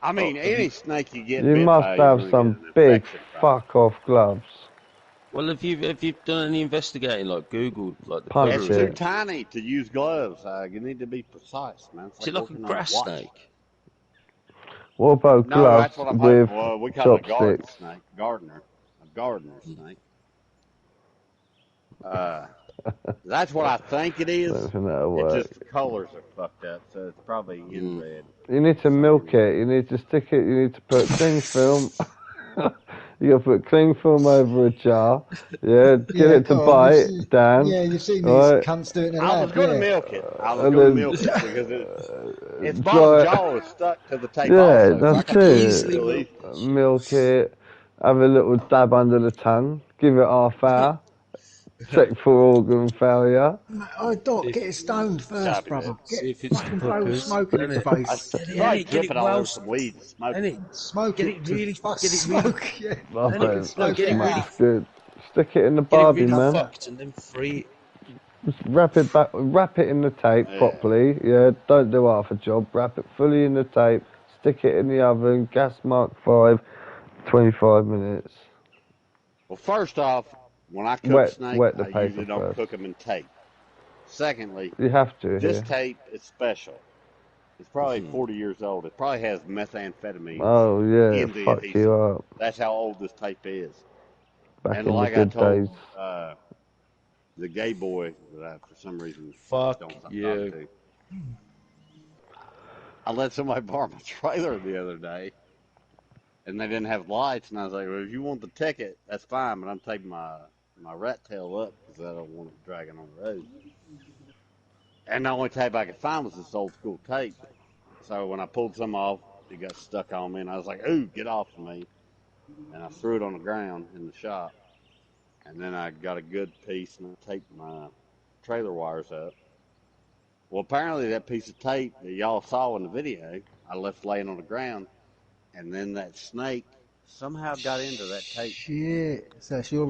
I mean, any snake you get You bit must by, you're have gonna some get an big infection from. fuck off gloves. Well, have you done any investigating, like Googled, like the Punch It's colour? too it. tiny to use gloves. You need to be precise, man. It's Is it like like a working on a grass watch. snake? What about No, gloves that's what I'm with hoping. Well, we call it a garden chopsticks? snake, a gardener snake. That's what I think it I is. don't think that'll It's work. just the colors are fucked up, so it's probably inbred. You need to milk it. You need to stick it. You need to put cling film. You got to put cling film over a jar. Yeah, get yeah, it to go on, bite, Dan. yeah, you've seen these Right. cunts do it in the I was lab, going to yeah. milk it. I was And going to then milk it because its dry bottom it. jaw is stuck to the tape Yeah, also. So I that's can it. real easy. Milk it. Have a little dab under the tongue. Give it half hour. Check for organ failure. Oh, Doc, get it stoned first, Copy brother. that. See Get if it's fucking throw puckers. smoke in its face. I Get tried it dripping all well, over some weed and smoke. Any, Smoke get it, it really, fuck get it really, smoke, yeah. Oh, Then man, no, get it out. really, smash good. Stick it in the get it Barbie, really man. fucked and then free. Just wrap it back. Wrap it in the tape Yeah. properly. Yeah, don't do half a job. Wrap it fully in the tape. Stick it in the oven. Gas mark 5. 25 minutes. Well, first off, when I cook snake, wet the I paper usually don't first. cook them in tape. Secondly, You have to this here. tape is special. It's probably 40 years old. It probably has methamphetamine Oh yeah, in the fuck adhesive. you up. That's how old this tape is. Back And in like the I good told days. the gay boy that I, for some reason, Fuck don't talk you. to, I let somebody borrow my trailer the other day, and they didn't have lights, and I was like, well, if you want the ticket, that's fine, but I'm taking my rat tail up because I don't want it dragging on the road. And the only tape I could find was this old school tape. So when I pulled some off, it got stuck on me, and I was like, "Ooh, get off of me!" And I threw it on the ground in the shop. And then I got a good piece, and I taped my trailer wires up. Well, apparently that piece of tape that y'all saw in the video, I left laying on the ground, and then that snake somehow got into that tape. Shit. So that's you're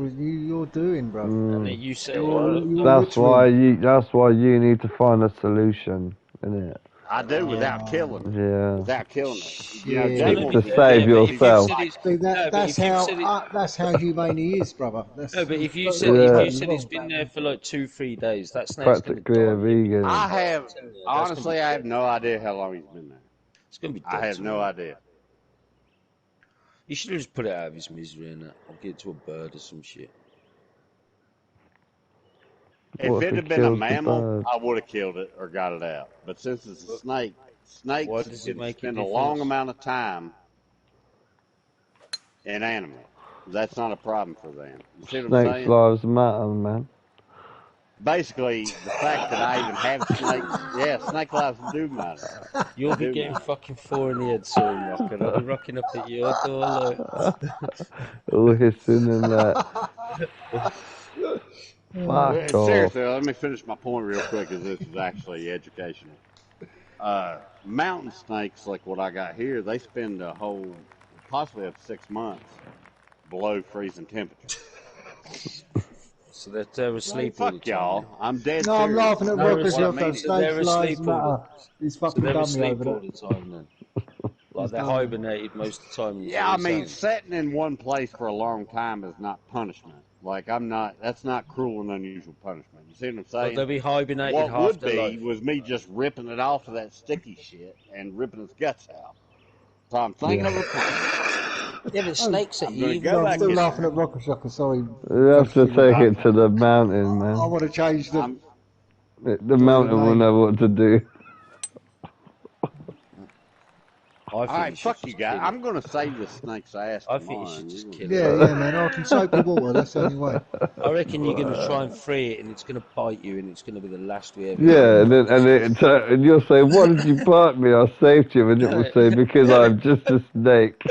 doing, bruv. And then Mm. you set it You're, up. you're That's why literally. you need to find a solution, innit? I do without Oh, killing it. Yeah. Without killing it. You know, shit. Jay To, No, wants to to but, do save that, yeah, but but if you've yourself. said it's See no, that but if you've said it that's how humane he is, brother. no, but What if you're Yeah. you totally said it's wrong been about there that. for like 2-3 days, that snake's gonna Practically die a in your big vegan. I bum. have, I'm telling you, that's gonna be honestly, I have dead. no idea how long he's been there. It's gonna be I dead have no tomorrow. idea. You should have just put it out of his misery and that, or give it to a bird or some shit. If What if it he had been a kills the mammal, bird? I would have killed it or got it out. But since it's a But snake, why snakes does it can make a spend a long difference? amount of time inanimate. That's not a problem for them. You see what I'm Snakes' saying? lives matter, man. Basically, the fact that I even have snakes, yeah, snake lives do matter. They You'll be do getting matter. fucking 4 in the head soon, Rocket. I'll be rocking up at your door, look. All hissing and that. Fuck off. Seriously, let me finish my point real quick, as this is actually educational. Mountain snakes, like what I got here, they spend a whole, possibly up to 6 months below freezing temperatures. So they're asleep all the Fuck time then. y'all. I'm dead No, I'm serious. laughing at They're Rocker What I asleep. Jocko. mean is, So they're Snakes' lives asleep all the. matter. He's So fucking they're dummy asleep over all that. the time then. Like He's they're dummy. hibernated most of the time. Is yeah, what I you're mean, saying. sitting in one place for a long time is not punishment. Like, I'm not, that's not cruel and unusual punishment. You see what I'm Well, saying? they'll be hibernated What half would their be life. was me just ripping it off of that sticky shit and ripping its guts out. So I'm thinking Yeah. of a punishment. Yeah, but Oh, snakes are I'm gonna evil. go no, I'm back still in laughing there. at Rocker Shocker. Sorry, You have to focusing on take that. it to the mountain, I man. want to change the I'm, The join the mountain will name. know what to do. I all think you right, should fuck you just guys. kill it. I'm gonna save this snake's ass I think you tomorrow, should and you're just gonna kill see it. Yeah, it. yeah, man. I can soapy water. That's the only way. I reckon you're gonna try and free it, and it's gonna bite you, and it's gonna be the last we ever hear Yeah, and about then, this thing. and you'll say, "Why did you bite me? I saved you," and it will say, "Because I'm just a snake."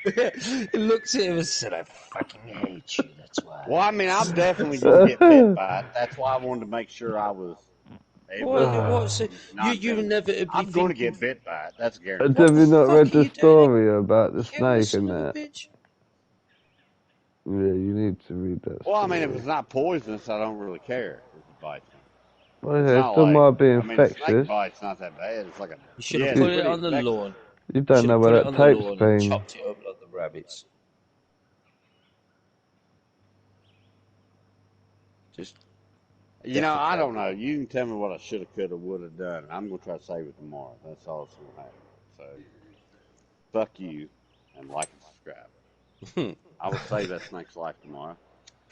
It looked at him and said, "I fucking hate you. That's why." Well, I mean, I'm definitely gonna get bit by it. That's why I wanted to make sure I was able What? to What's it? You non-venomous. inevitably I'm gonna thinking, get bit by it. That's a Have "What guarantee. the you not read fuck are the you doing? story about the You the snake and son of a that? bitch." Yeah, you need to read that Well, I mean, if story. it's not poisonous, I don't really care if it bites me. Well, It's yeah, it not still like, might be I mean, a snake infectious. bite's not that bad. It's like a, You should yeah, have it's You, put it pretty on the infectious. lawn. you You don't should know have where put it that on the tape's lawn and been. chopped it up like the rabbits. Just You know, I don't defecate know. it. You can tell me what I should have, could have, would have done. I'm gonna try to save it tomorrow. That's all that's gonna happen. So, fuck you, and like and subscribe. I will save that snake's life tomorrow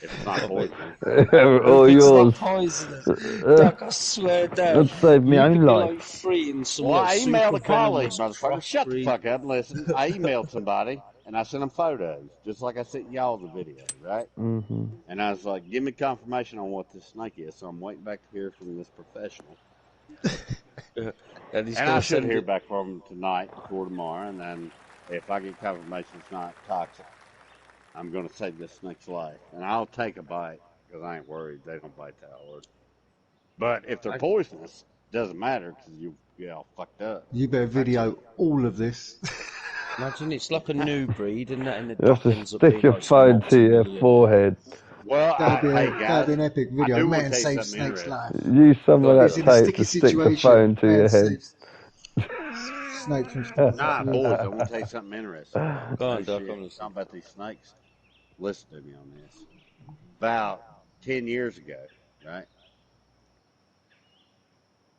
if it's not poisonous. All If it's not yours. poisonous, Uh, Doc, I swear down, let's save me you own could be life. like freeing some Well, like I emailed super a colleague, venomous motherfucker. Shut the crossbreed. fuck up and listen. I emailed somebody and I sent them photos, just like I sent y'all the video, right? Hmm. And I was like, give me confirmation on what this snake is. So I'm waiting back to hear from this professional. And he's And gonna I should send hear it. back from him tonight before tomorrow. And then if I get confirmation it's not toxic, I'm going to save this snake's life. And I'll take a bite because I ain't worried. They don't bite that hard. But if they're I, poisonous, doesn't matter because you get all fucked up. You better I kill video all of this. imagine it's like a new breed, and that, and the You have doc to ends up stick being your like some phone to your multi-millionaire. forehead. Well, hey That'd be guys, an epic I video. do want to Man tell you saves something Snake's interesting. life. Use some Go of on, that He's Doc. in a tape sticky to stick the situation. phone to Man your head. saves Snake from sticky Nah, boys, I situation. want to tell you something interesting. Go No on, Doc. shit. I'm listening. Talking about these snakes. Listen to me on this. About 10 years ago, right?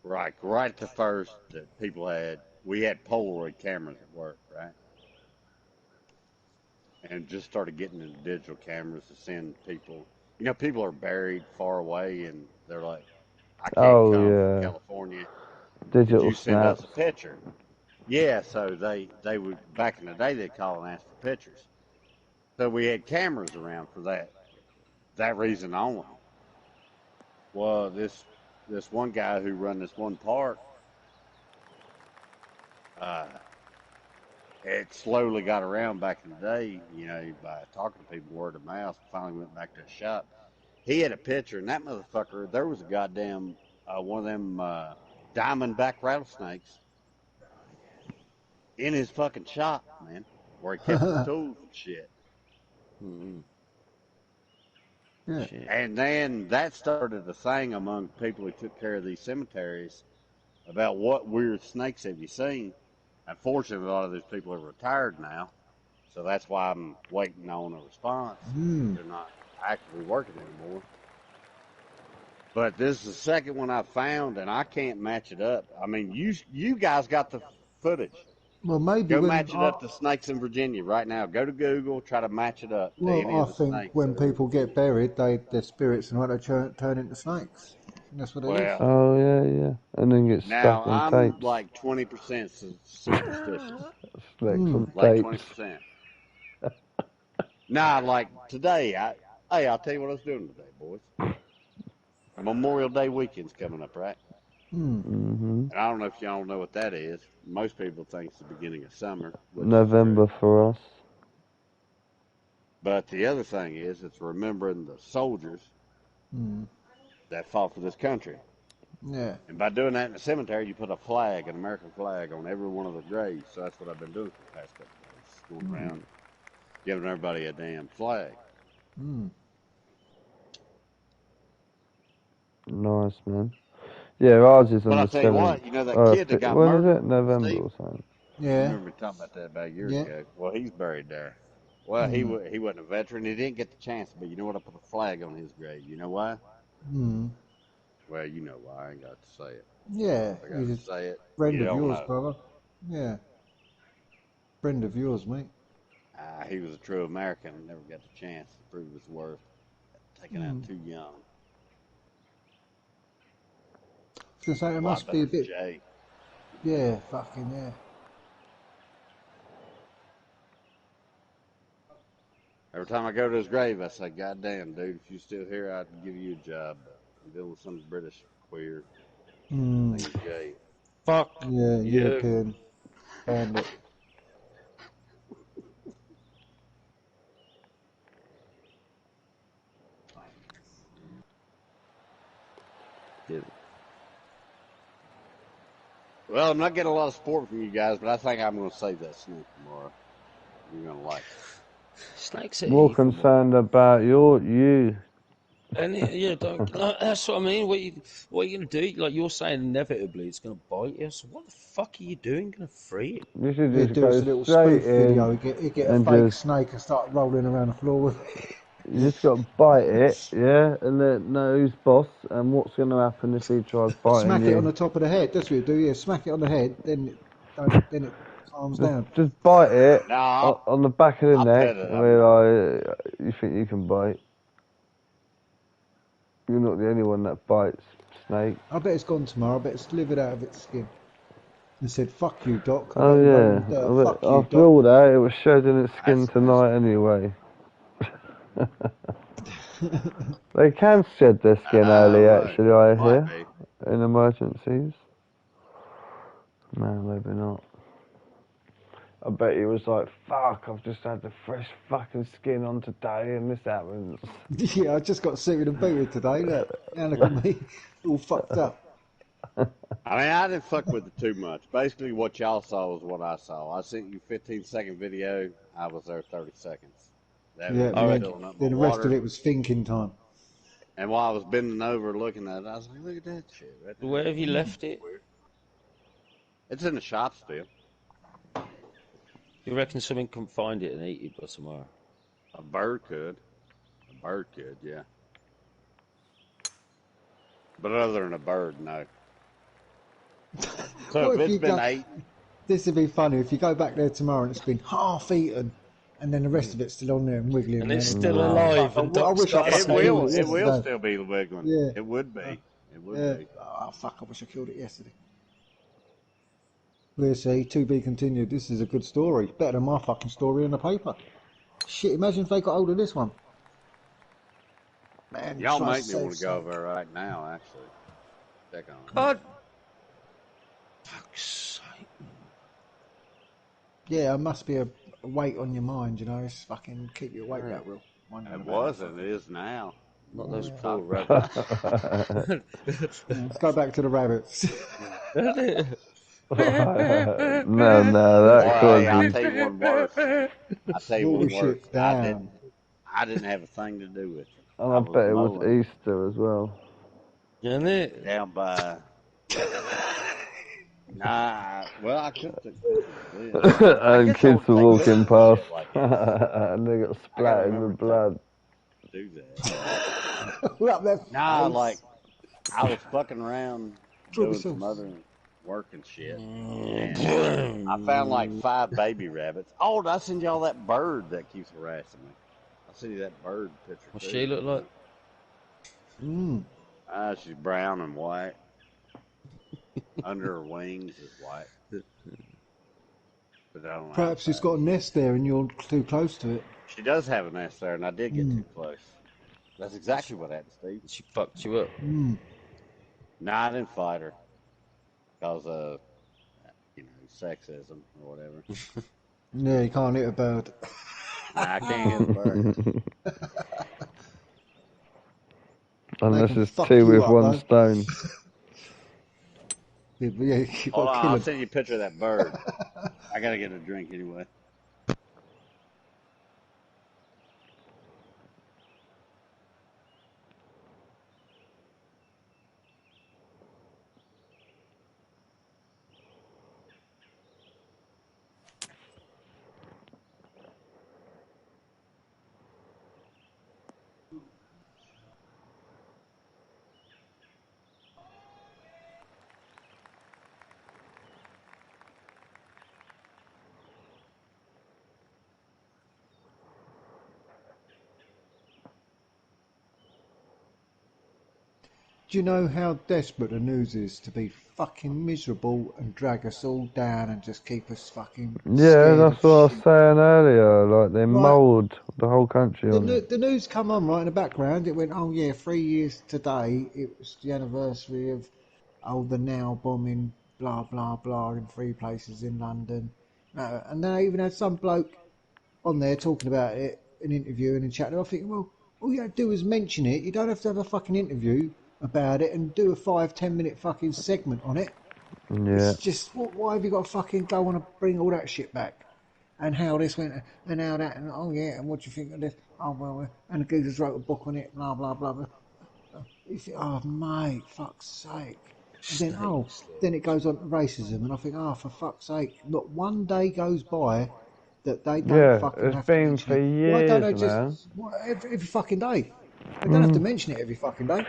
Right at the first that people had, we had Polaroid cameras at work, right? And just started getting into digital cameras to send people. You know, people are buried far away and they're like, I can't Oh come from yeah, California. Could digital you send us snaps. a picture? Yeah, so they would, back in the day, they'd call and ask for pictures. So we had cameras around for that reason only. Well, this this one guy who run this one park, it slowly got around back in the day, by talking to people word of mouth. Finally went back to the shop. He had a picture, and that motherfucker, there was a goddamn one of them diamondback rattlesnakes in his fucking shop, man, where he kept his tools and shit. Mm-hmm. Yeah. Shit. And then that started a thing among people who took care of these cemeteries about what weird snakes have you seen. Unfortunately, a lot of those people are retired now, so that's why I'm waiting on a response. They're not actively working anymore. But this is the second one I found, and I can't match it up. I mean, you guys got the footage. Well, maybe Go when match it up to snakes in Virginia right now. Go to Google, try to match it up to any I of the think snakes. when that are in people get Virginia. buried, their spirits and what they turn into snakes. That's what it is. Well, Oh yeah. And then get now stuck on I'm tapes. like 20% superstitious. Snakes on Like tapes. 20%. Nah, like today, I'll tell you what I was doing today, boys. Memorial Day weekend's coming up, right? Mm-hmm. And I don't know if y'all know what that is. Most people think it's the beginning of summer, which is November true. for us. But the other thing is, it's remembering the soldiers that fought for this country. Yeah. And by doing that in the cemetery, you put a flag, an American flag, on every one of the graves. So that's what I've been doing for the past couple of days, going around giving everybody a damn flag. Nice, man. Yeah, ours is But on I'll the tell you 7th. what, that kid that got When is murdered, it? November Steve, or something. you Yeah. remember me talking about that about a year Yeah. ago. Well, he's buried there. Well, he wasn't a veteran. He didn't get the chance, but you know what? I put a flag on his grave. You know why? Well, you know why. I ain't got to say it. Yeah. I got He's to a say it. friend You of don't yours, know. brother. Yeah. Friend of yours, mate. He was a true American and never got the chance to prove his worth. Taken out too young. So it A lot must be a better than bit. Jay. Yeah, fucking yeah. Every time I go to his grave, I say, God damn, dude, if you're still here, I'd give you a job. But I'm dealing with some British queer named Jay. Fuck Yeah, you. European bandit. Yeah. Well, I'm not getting a lot of support from you guys, but I think I'm going to save that snake tomorrow. You're going to like it. Snakes are More evil, man. concerned about you. And yeah, that's what I mean. What are you gonna do? Like you're saying, inevitably it's gonna bite you. So what the fuck are you doing? Gonna free it? You should He'd just do us go a little straight spoof in video. He'd get a and fake just snake and start rolling around the floor with it. you just got to bite it, yeah, and then know who's boss and what's going to happen if he tries biting Smack it on you. the top of the head. That's what you do. Yeah, smack it on the head. Then it calms down. Just bite it No, on the back of the I'll neck. pet it. I mean, like, you think you can bite? You're not the only one that bites snake. I bet it's gone tomorrow. I bet it's slithered out of its skin. And said, "Fuck you, Doc." I Oh bet it rolled in yeah, the dirt. I bet Fuck you, after Doc. all that, it was shedding its skin That's tonight anyway. They can shed their skin early, right. actually, I Might hear, be. in emergencies. No, maybe not. I bet he was like, fuck, I've just had the fresh fucking skin on today and this happens. Yeah, I just got suited and booted today. Look, now look at me, all fucked up. I mean, I didn't fuck with it too much. Basically, what y'all saw was what I saw. I sent you 15-second video. I was there 30 seconds. That Yeah, was me then filling up my the rest of water. it was thinking time. And while I was bending over looking at it, I was like, look at that shit. Right there. Where have you left it? Weird. It's in the shop still. You reckon someone can find it and eat it by tomorrow? A bird could. A bird could, yeah. But other than a bird, no. So What if if it's you been go? 8, This would be funny if you go back there tomorrow and it's been half eaten, and then the rest of it's still on there and wiggling. And it's around. still Oh, alive. fuck, And I Doc's wish I got fucking it killed will. it It will yesterday. still be wiggling. Yeah. It would be. It would Yeah. be. Oh fuck! I wish I killed it yesterday. We'll see. To be continued. This is a good story. Better than my fucking story in the paper. Shit! Imagine if they got hold of this one. Man, Y'all try to make me save want to go snake. over there right now, actually. Check on it. God. Fuck's sake. Yeah, it must be a weight on your mind, you know. It's fucking keep you awake Yeah. that real. Wondering It about was that and it is now. Not those Yeah. poor rabbits. fucking- Let's go back to the rabbits. No, that Or hey, I'll causes. tell you one worse. I'll tell you one worse. Bullshit down. I didn't have a thing to do with it. And I I was bet it was mowing Easter as well. Isn't it? down by. Nah, well, I could have took pictures of this. I And guess I kids would were take pictures walking of past, shit like that. and they got I gotta splattered remember with to blood. do that. Look up their Nah, face. like I was fucking around Drop doing some yourself. other work and shit, and I found like 5 baby rabbits. Oh, did I send y'all that bird that keeps harassing me? I'll send you that bird picture. What's too. she look like? She's brown and white. Under her wings is white. But I don't know. Perhaps it's got a nest there and you're too close to it. She does have a nest there, and I did get too close. That's exactly what happened, Steve. She fucked you up. Nah, I didn't fight her. Because of, sexism or whatever. Yeah, you can't hit a bird. Nah, I can't hit a bird. Unless can it's fuck 2 you with up, 1 though. stone. Yeah, you Hold got to on, kill I'll him. send you a picture of that bird. I gotta get a drink anyway. Do you know how desperate the news is to be fucking miserable and drag us all down and just keep us fucking Yeah, scared that's of what I was shit? saying earlier. Like, they Right. mould the whole country on it. The news come on right in the background. It went, oh yeah, 3 years today. It was the anniversary of the Now bombing, blah blah blah, in 3 places in London. And they even had some bloke on there talking about it, an interview and in chatting. I think, well, all you have to do is mention it. You don't have to have a fucking interview about it and do a 5-10 minute fucking segment on it. Yeah. It's just, why have you got to fucking go on and bring all that shit back? And how this went, and how that, and oh yeah, and what do you think of this? Oh well, and the geezers wrote a book on it, blah blah blah blah. You think, oh mate, fuck's sake. And then then it goes on to racism, and I think, oh for fuck's sake, not one day goes by that they don't Yeah, fucking it's have to been mention for it. Why don't they years, man. just every fucking day? They don't have to mention it every fucking day.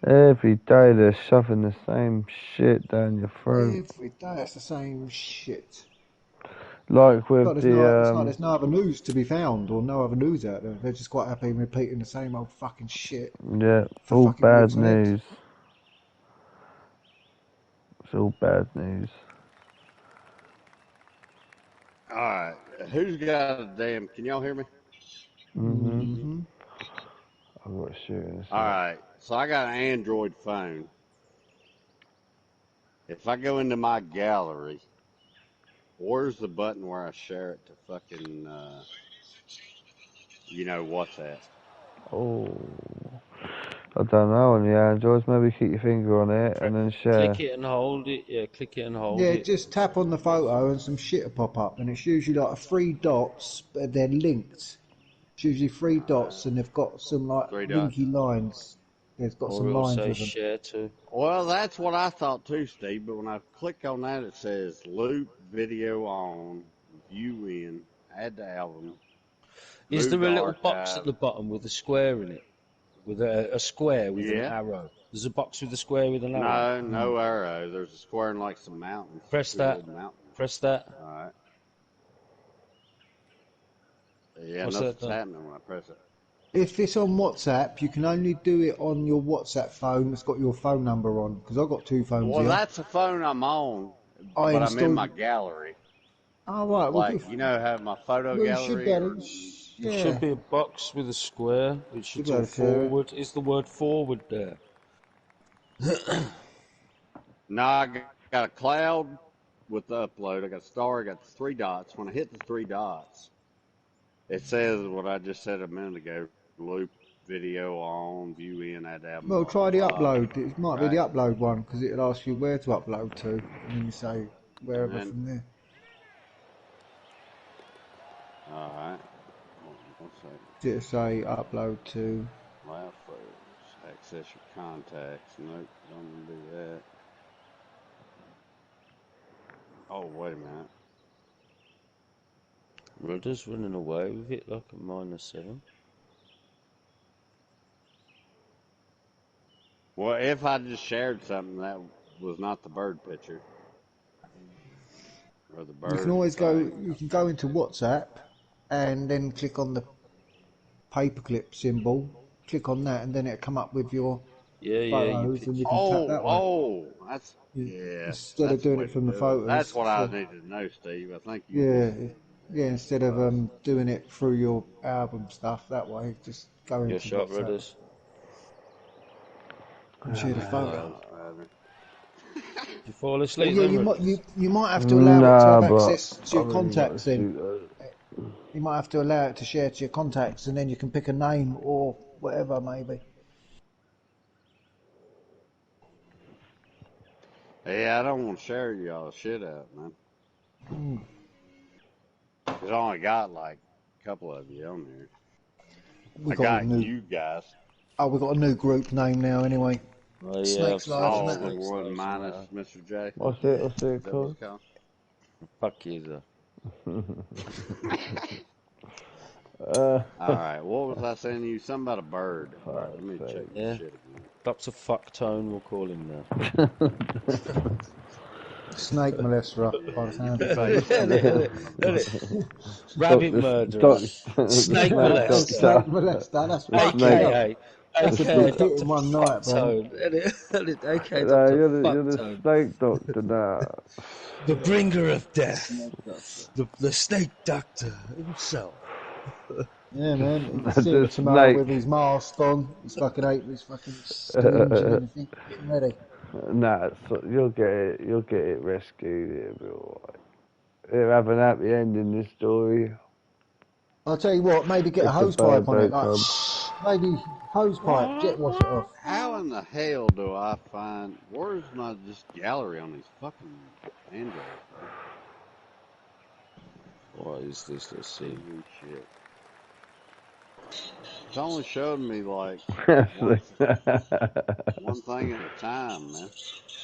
Every day they're shoving the same shit down your throat. Every day it's the same shit. Like with It's the like there's no other news to be found or no other news out there. They're just quite happy repeating the same old fucking shit. yeah, For all fucking bad weeks on end. news. It's all bad news. Alright, who's got a damn... Can y'all hear me? I've got to shoot in a sec. Alright, so I got an Android phone. If I go into my gallery, where's the button where I share it to fucking, WhatsApp? Oh, I don't know on the Androids. Maybe keep your finger on it and then share. Click it and hold it. Yeah, click it and hold Yeah, it. just tap on the photo and some shit will pop up, and it's usually like 3 dots, but they're linked. It's usually 3 dots, and they've got some like 3 dots. linky lines. There's got Or some it'll lines say with them. share to. Well, that's what I thought too, Steve, but when I click on that, it says loop video on, view in, add to album. Is move there a to little box archive. at the bottom with a square in it? With a square with an Yeah. arrow? There's a box with a square with an arrow? No arrow. There's a square and like some mountains. Press Two that. little mountains. Press that. Alright. Yeah, What's nothing's that done? happening when I press it. If it's on WhatsApp, you can only do it on your WhatsApp phone that's got your phone number on, because I've got 2 phones Well, here. that's the phone I'm on, I but I'm in installed- my gallery. Oh, right. Well, Like, have my photo well, you should gallery? be able Or... to, There yeah. should be a box with a square. It should Should be say able to share it. forward. Is the word forward there? No, got a cloud with the upload. I got a star. I got the three dots. When I hit the three dots, it says what I just said a minute ago: loop video on, view in, add album, Well, blah blah try the blah. upload. It might be the Right, upload one because it'll ask you where to upload to, and then you say and wherever then from there. all right. What's that? It'll say upload to. Loud photos. Access your contacts. Nope, don't want to do that. Oh, wait a minute. Rudder's running away with it like a -7. Well, if I just shared something that was not the bird picture or the You can bird always go. thing. You can go into WhatsApp, and then click on the paperclip symbol. Click on that, and then it'll come up with your Yeah, you photos, and you can tap that way. That's yeah. Instead of That's the doing way it to from the do it. photos. That's what I So, needed to know, Steve. I think you. yeah, yeah. Instead of doing it through your album stuff that way, just go your into shot, WhatsApp Rudders. and share the photo. Did you fall But asleep yeah, then, Rudders? you might have to allow it to Nah, have but access to I your really got to contacts. Then shoot. you might have to allow it to share to your contacts, and then you can pick a name or whatever maybe. Yeah, I don't want to share y'all shit out, man. Cause I only got like a couple of you on there. We I got a got new. you guys. Oh, we got a new group name now anyway. Oh yeah, Snakes I've Live seen and Oh, that. the Snakes one Lives minus Matter. Mr. J. What's it? What's Is it that what it's called? called? Fuck you, though. All right. What was I saying to you? Something about a bird. All right. Let me Fuck's check sake. this Yeah, shit again. Dr. Fucktone, we'll call him now. Snake molester by the Yeah, you sound can of say things. something. Rabbit Doc, murderer. Snake snake molester. Snake doctor. molester. That's The fucking snake. hell. AKA, That's a AKA big hit Dr. in one night, bro. Fucktone. AKA No, Dr. you're the Fucktone. snake doctor now. The bringer of death. Snake doctor. The snake doctor himself. Yeah, man. You can see him The tomorrow with snake. his mask on, his fucking apron, his fucking syringe and everything, getting ready. Nah, you'll get it. You'll get it rescued. It'll be alright. It'll have an happy ending. This story. I'll tell you what, maybe get a If the hose pipe bird on it, don't like come. maybe hose pipe, jet wash it off. How in the hell do I find? Where's my just gallery on these fucking Androids, man? What is this? Let's see. TV shit. It's only showed me like Well, one thing at a time, man.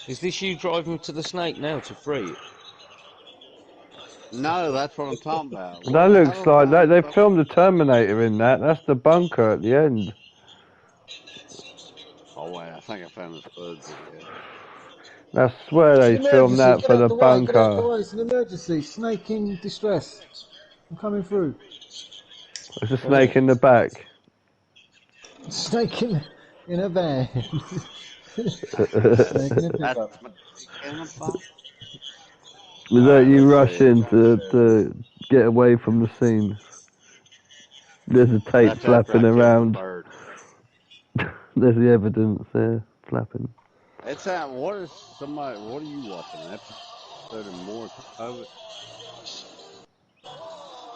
Is this you driving to the snake now to free it? No, that's what I'm talking about. that How looks do I like find they fucking? filmed the Terminator in that. That's the bunker at the end. Oh wait, I think I found this bird video. I swear It's they an filmed emergency, that get for out the the way, get out the bunker. way, it's an emergency. Snake in distress. I'm coming through. There's a snake in the back. Snake in a van. Snake in a That's pickup. in the box. Was All that right, you let's see. rushing to get away from the scene? There's a tape That's after I flapping killed the around. bird. There's the evidence there flapping. It's what is somebody? What are you watching? An episode of more of it?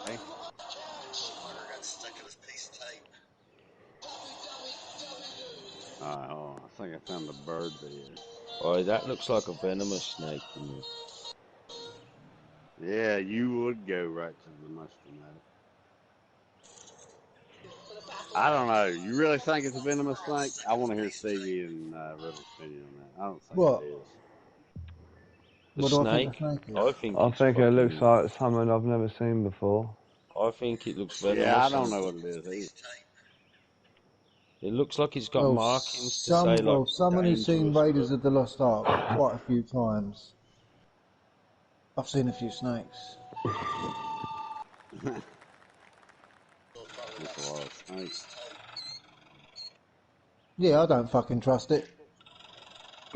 Hey? All right, hold on. I think I found the bird video. Oh, that looks like a venomous snake to me. Yeah, you would go right to the most dramatic. I don't know. You really think it's a venomous snake? I want to hear Stevie and Riddle's opinion on that. I don't think What? it is. The What do I think the snake? snake is? I think I it's think it looks fucking. like something I've never seen before. I think it looks Yeah, I venomous. don't know what it is either. It looks like it's got Well, markings to say like someone who's seen dangerous, Raiders but of the Lost Ark quite a few times. I've seen a few snakes. There's a lot of snakes. Yeah, I don't fucking trust it.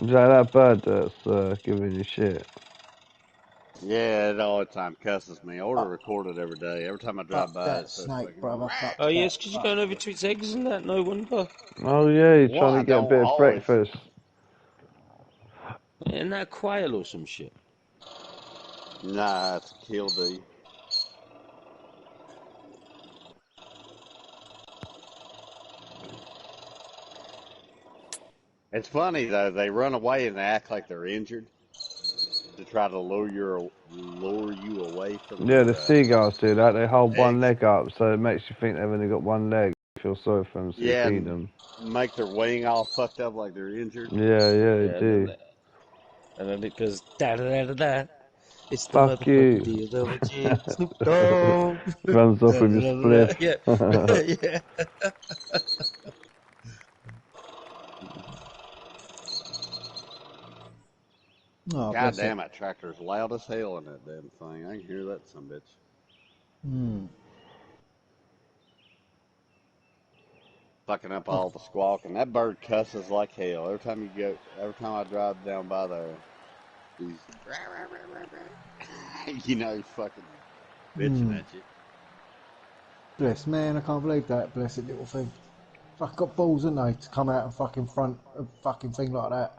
Is that bird that's giving you shit? Yeah, it all the time cusses me. I order recorded every day. Every time I drive Fuck by, that it says snake, fucking. brother. Fuck oh that. yes, because you're going over to its eggs and that. No wonder. Oh yeah, he's Well, trying I to get a don't bit of always. breakfast. Isn't that a quail or some shit? Nah, it's a killdeer. It's funny though. They run away and they act like they're injured to try to lure you away from Yeah, the your seagulls do that. They hold one eggs. leg up, so it makes you think they've only got one leg. You feel sorry for them, so you Yeah, feed and them. make their wing all fucked up like they're injured. Yeah, they Yeah, do. and then it goes da da da da da. It's the Fuck motherfucking you. deal, double G, Snoop Dogg. Runs off Da, with da, your da, da, da. spliff. Yeah, yeah. Oh, God bless it. damn, that tractor's loud as hell in that damn thing. I can hear that some bitch. Hmm. Fucking up all the squawking. That bird cusses like hell. Every time I drive down by there, he's, he's fucking bitching Hmm. at you. Bless, man, I can't believe that blessed little thing. Fuck, got balls, haven't they, to come out and fucking front a fucking thing like that.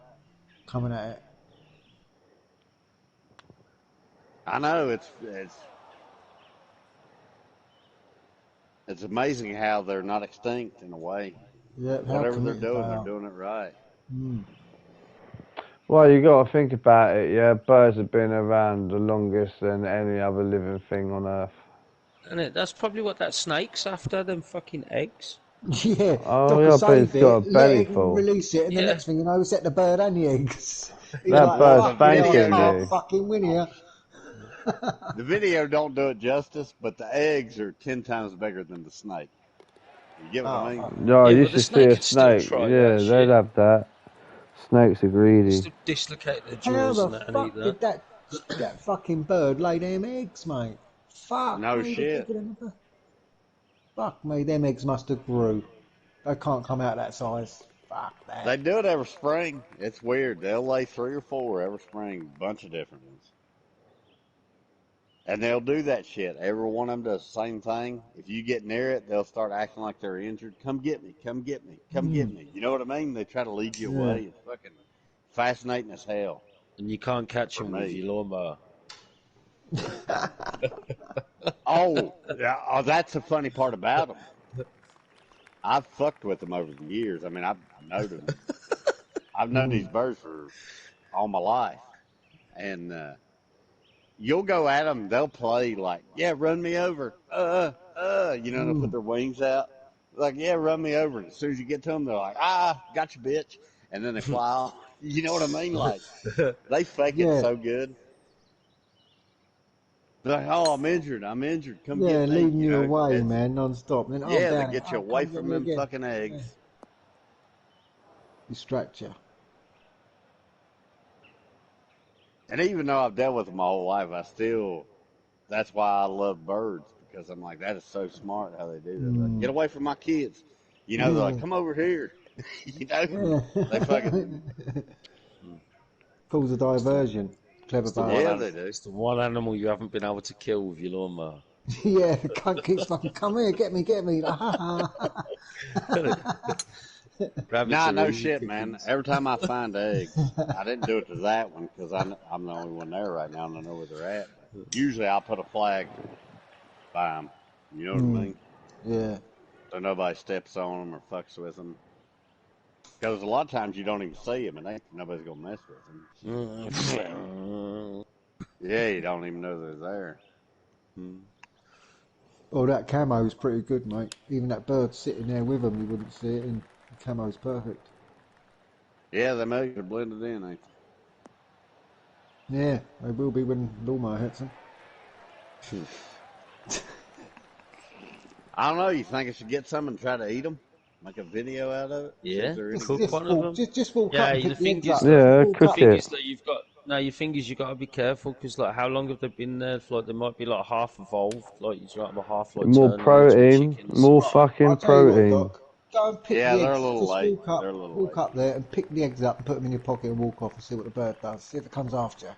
Coming at it. I know it's amazing how they're not extinct in a way. Yeah, how Whatever they're committed they doing are. it right. Hmm. Well, you got to think about it, yeah. Birds have been around the longest than any other living thing on Earth. And that's probably what that snake's after, them fucking eggs. Yeah, Oh, Docker yeah, but it's saved got a it, let belly it full. release it, and the Yeah. next thing you know, set the bird and the eggs. You're That like, bird's The fucking hell, I video thanking can't you. don't fucking win here. the video don't do it justice, but the eggs are 10 times bigger than the snake. You get what I Oh, mean? fuck. No, Yeah, you but the should see snake a could still snake. try that Yeah, they'd shit. have that. Snakes are greedy. Still dislocate their How jaws the and that and eat fuck that. did that fucking bird lay them eggs, mate? Fuck No me, the shit. bigger than the bird. Fuck me, them eggs must have grew. They can't come out that size. Fuck They that. do it every spring. It's weird. They'll lay 3 or 4 every spring, bunch of different ones. And they'll do that shit. Every one of them does the same thing. If you get near it, they'll start acting like they're injured. Come get me. Come get me. Come get Mm, me. You know what I mean? They try to lead you yeah. away. It's fucking fascinating as hell And you can't catch for them with me. your lawnmower. Oh, yeah. Oh, that's the funny part about them. I've fucked with them over the years. I mean, I've known them. I've known these Mm, birds for all my life. And you'll go at them. They'll play like, yeah, run me over. They'll put mm. their wings out. Like, yeah, run me over. And as soon as you get to them, they're like, gotcha, bitch. And then they fly off. You know what I mean? Like, they fake it Yeah, so good. They're like, oh, I'm injured. I'm injured. Come yeah, get me. leading you away, It's, man, non-stop. Then, oh, I'm yeah, they down it. get you Oh, away come get from me them again. fucking Yeah. eggs. Distract you. And even though I've dealt with them my whole life, that's why I love birds because I'm like, that is so smart how they do that. They're like, Mm, get away from my kids. They're like, yeah. come over here. Yeah. They fucking, Cause a diversion. Clever It's the one bird. yeah, an- they do. it's the one animal you haven't been able to kill with your lawnmower. Yeah, the cunt keeps fucking, come here, get me, get me. Rabbits Nah, are no easy shit, man. pickings. Every time I find eggs, I didn't do it to that one because I'm the only one there right now and I know where they're at. But usually I'll put a flag by them. You know what I Mm, mean? yeah. So nobody steps on them or fucks with them. Because a lot of times you don't even see them and nobody's going to mess with them. Yeah, you don't even know they're there. Hmm. Oh, that camo's pretty good, mate. Even that bird sitting there with them, you wouldn't see it, and the camo's perfect. Yeah, they make it blended in, ain't Yeah, they will be when lawnmower hits them. they? I don't know. You think I should get some and try to eat them? Make a video out of it? See if Yeah, they're any Just, cook good? just one of walk, them. just walk up Yeah, and the pick the thing eggs is up. that Just Yeah, walk cook up. thing it. is that you've got no. Your fingers, you got to be careful because like, how long have they been there? Like, they might be like half evolved. Like, you might have a half like More turning into a protein, chickens. more Right, I'll fucking tell you what, protein. Doc. Go and pick Yeah, the they're a eggs. little Just late. They're a little walk late. up there and pick the eggs up and put them in your pocket and walk off and see what the bird does. See if it comes after you.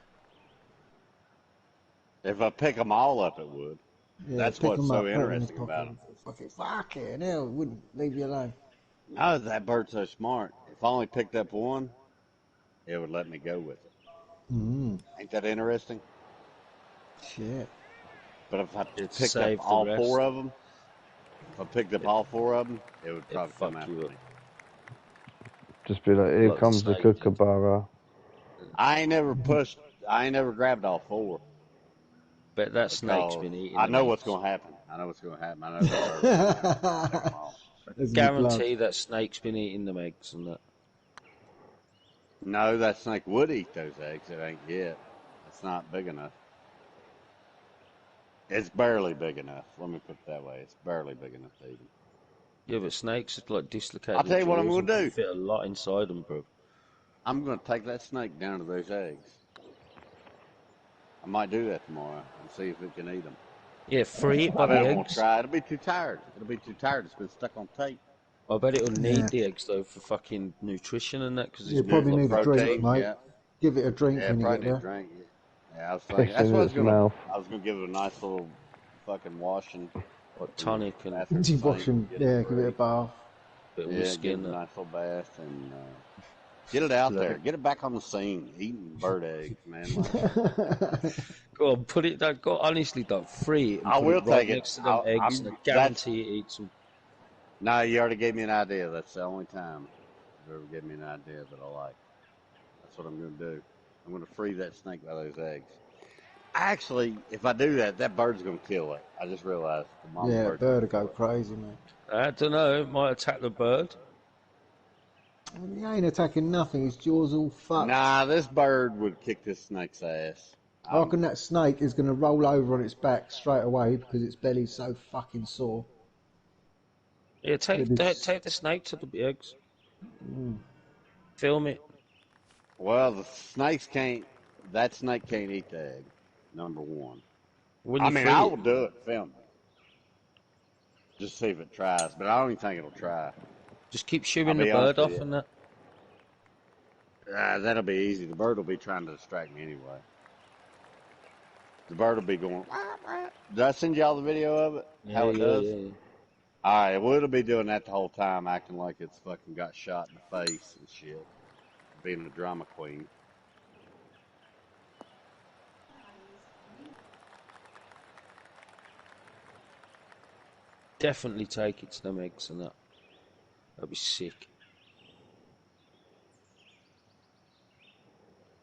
If I pick them all up, it would. Yeah, That's pick what's them so up, put them in your interesting pocket. about And them. fuck it, hell, it wouldn't leave you alone. No, that bird's so smart. If I only picked up one, it would let me go with it. Ain't that interesting? Shit. But if I It'd picked up save the all rest. four of them, if I picked up all four of them, it would It'd probably come fuck after you up. me. Just be like, here Like the comes the snake did. kookaburra. I ain't never grabbed all four Bet that snake's because been eating I them know what's eggs. going to happen. I know what's going to happen. I know the bird will come after me and take them all. There's my blood. Guarantee that snake's been eating them eggs and that. No, that snake would eat those eggs. It ain't yet. It's not big enough. It's barely big enough. Let me put it that way. It's barely big enough to eat them. Yeah, but snakes are like dislocated I'll tell you what I'm jaws going and to can do. fit a lot inside them, bro. I'm going to take that snake down to those eggs. I might do that tomorrow and see if it can eat them. Yeah, free it by I the bet it won't eggs. try. It'll be too tired. It'll be too tired. It's been stuck on tape. I bet it'll need Yeah. the eggs though for fucking nutrition and that because You it's probably like need a drink, Protein, mate. yeah. Give it a drink Yeah, when you probably get need a there. drink. Yeah, I was thinking. Piss That's in what I was its gonna. mouth. I was gonna give it a nice little fucking washing like in tonic the and bathroom You sink. wash him, Get yeah, it give it a free. bath. bit of Yeah, whiskey give and it a that. nice little bath and get it out Let there. it Get it back on the scene. Eating bird eggs, man. Like, go on, put it. Go honestly, don't free it and I put it will right take it. next to them eggs, and I That's guarantee it eats them. no. You already gave me an idea. That's the only time you ever gave me an idea that I like. That's what I'm gonna do. I'm gonna free that snake by those eggs. Actually, if I do that, that bird's gonna kill it. I just realized the mama Yeah, bird's bird gonna will go kill it. crazy, man. I don't know. It might attack the bird. And he ain't attacking nothing. His jaws all fucked. Nah, this bird would kick this snake's ass. I reckon that snake is going to roll over on its back straight away because its belly's so fucking sore. Yeah, With take its, the snake to the eggs. Film it. Well, the snakes can't. That snake can't eat the egg. Number one. When I you mean, free I it, will do it. Film it. Just see if it tries. But I don't even think it'll try. just keep I'll shooing the be honest bird with off you. and that. That'll be easy. The bird will be trying to distract me anyway. The bird will be going. "Wah, wah." Did I send y'all the video of it? How it does? Yeah. All right. Well, it'll be doing that the whole time, acting like it's fucking got shot in the face and shit. Being a drama queen. Definitely take it to them eggs and that. That'd be sick.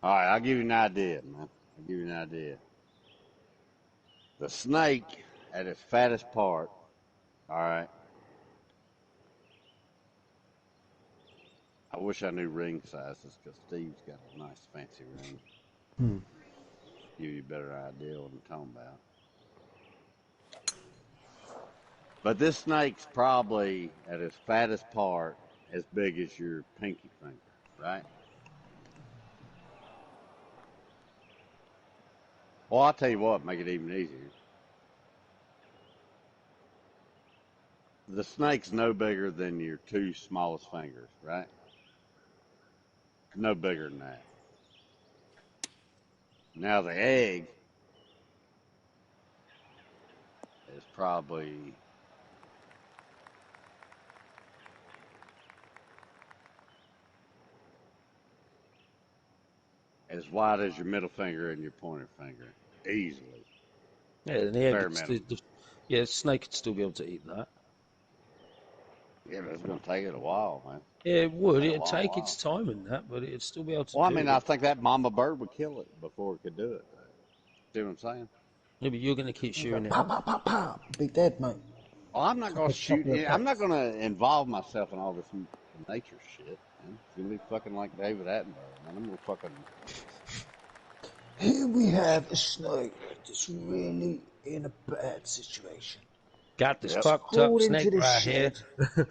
All right, I'll give you an idea, man. I'll give you an idea. The snake at its fattest part, all right. I wish I knew ring sizes because Steve's got a nice fancy ring. Give you a better idea what I'm talking about. But this snake's probably at its fattest part as big as your pinky finger, right? Well, I'll tell you what, make it even easier. The snake's no bigger than your two smallest fingers, right? No bigger than that. Now the egg is probably as wide as your middle finger and your pointer finger, easily. Yeah, and the egg, Bare it's minimum. yeah, the snake could still be able to eat that. Yeah, but it's going to take it a while, man. Yeah, it would. Take a It'd long take while. its time and that, but it'd still be able to Well, I do mean, it. I think that mama bird would kill it before it could do it. See what I'm saying? Yeah, but you're going to keep shooting it. pop, pop, pop, pop. Be dead, mate. Well, I'm not going to shoot. couple of I'm not pecks. going to involve myself in all this nature shit, man. It's going to be fucking like David Attenborough, man. I'm going to fucking. Here we have a snake that's really in a bad situation. Got this Yep. fucked up Hauled snake into the right here. shed. Yeah.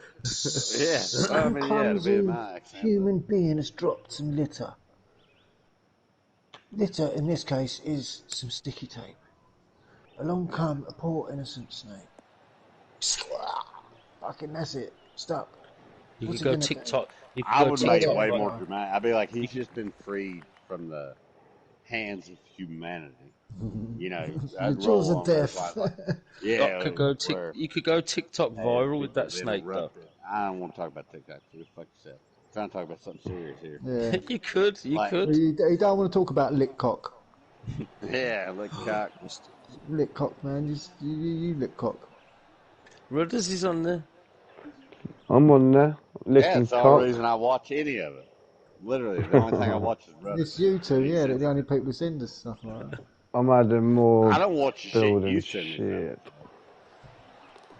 Well, I Some mean, yeah, it'll be in clumsy my accent. human being has dropped some litter. Litter, in this case, is some sticky tape. Along come a poor innocent snake. Fucking that's it. Stuck. You What's could it go gonna do? TikTok. You could I go would make it TikTok. way Right. more dramatic. I'd be like, he's just been freed from the hands of humanity. You know, The I'd jaws roll of on those death. like yeah, You could go TikTok hey, viral with people that have snake though. interrupted. I don't want to talk about TikTok. Go fuck yourself. trying to talk about something serious here. Yeah. You could. Like, You don't want to talk about Litcock. yeah, look, cock. Litcock, man. You Litcock. Rudders is on there. I'm on there, Yeah, licking it's the only cock. reason I watch any of it. Literally, the only thing I watch is Rudders. It's you two, Makes yeah, they're sense. the only people who send us stuff like that. I'm adding more I don't watch the shit building you send me. shit.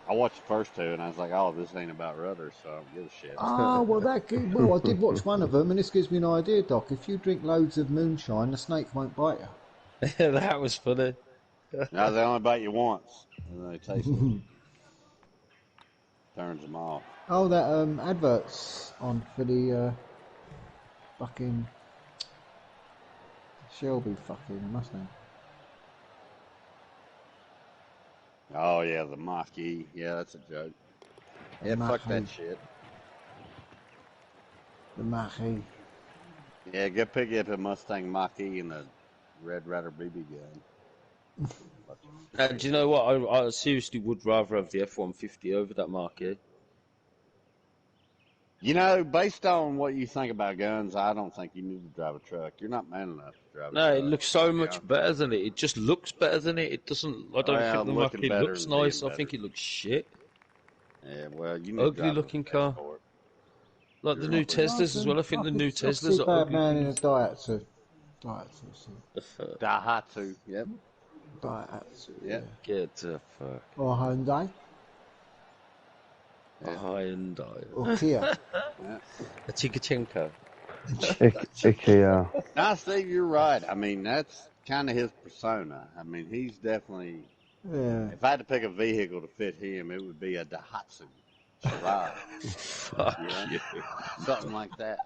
I watched the first two, and I was like, "Oh, this ain't about Rudders, so I don't give a shit." Ah, well, I did watch one of them, and this gives me an idea, Doc. If you drink loads of moonshine, the snake won't bite you. That was funny. Now they only bite you once, and then they taste it. Turns them off. Oh, that advert's on for the fucking Shelby fucking Mustang. Oh yeah, the Mach-E. Yeah, that's a joke. Yeah, fuck that Mach-E. shit. The Mach-E. Yeah, go pick up a Mustang Mach-E and a Red Ryder BB gun. Do you know what? I seriously would rather have the F-150 over that Mark-E. You know, based on what you think about guns, I don't think you need to drive a truck. You're not man enough to drive a No, truck. it looks so Yeah. much better than it. It just looks better than it. It doesn't. I don't Well, think the looking Mach-E better looks and being nice. I better. think it looks shit. Yeah, well, you need to Ugly drive looking a car. Escort. Like the You're new up there. Teslas as well. I think the new I Teslas see are bad ugly. man in a Daihatsu. Daihatsu. Yep. Daihatsu, yeah. Yep. Get the fuck. Or Hyundai. Yeah. Hyundai. Or Kia. Yeah. A Chikachenko. IKEA. Now, Steve, you're right. I mean, that's kind of his persona. I mean, he's definitely. Yeah. If I had to pick a vehicle to fit him, it would be a Daihatsu. Charade. Fuck you. Something like that.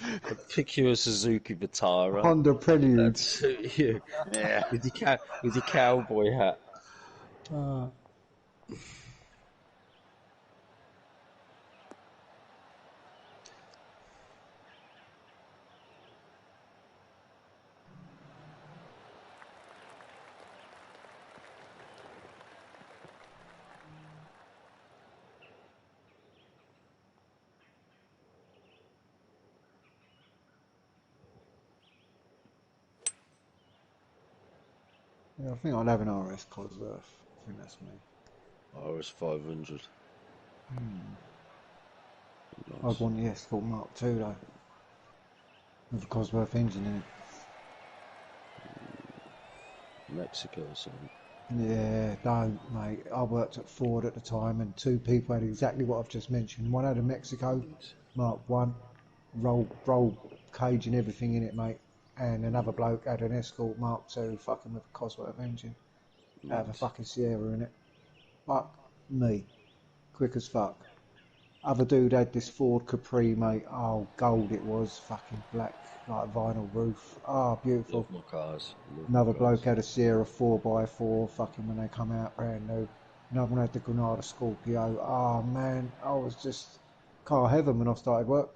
I'd pick you a Suzuki Vitara. Honda Prelude. That'd suit you. Yeah. With your cowboy hat. Yeah, I think I'll have an RS Cosworth. I think that's me. RS 500. I'd want the Escort Mark II though. With a Cosworth engine in it. Mexico or something. Yeah, don't, mate. I worked at Ford at the time, and two people had exactly what I've just mentioned. One had a Mexico Mark I, roll cage and everything in it, mate. And another bloke had an Escort Mark II, fucking with a Cosworth engine. Had a fucking Sierra in it. Fuck me. Quick as fuck. Other dude had this Ford Capri, mate. Oh, gold it was. Fucking black, like vinyl roof. Oh, beautiful. Love my cars. Love Another my bloke cars. had a Sierra 4x4, fucking when they come out brand new. Another one had the Granada Scorpio. Oh man, I was just car heaven when I started work.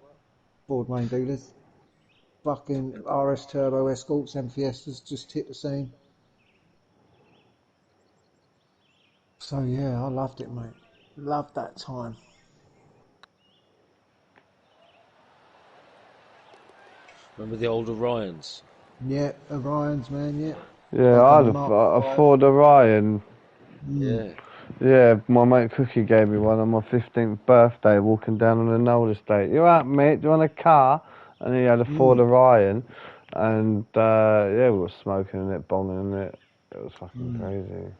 Ford main dealers. Fucking RS Turbo Escorts and Fiestas just hit the scene. So yeah, I loved it, mate. Loved that time. Remember the old Orions? Yeah, Orions, man, yeah. Yeah, I had a Ford Orion. Yeah. Yeah, my mate Cookie gave me one on my 15th birthday walking down on the Knoll estate. You right, mate? Do you want a car? And he had a Ford Orion. And, yeah, we were smoking in it, bonging in it. It was fucking crazy.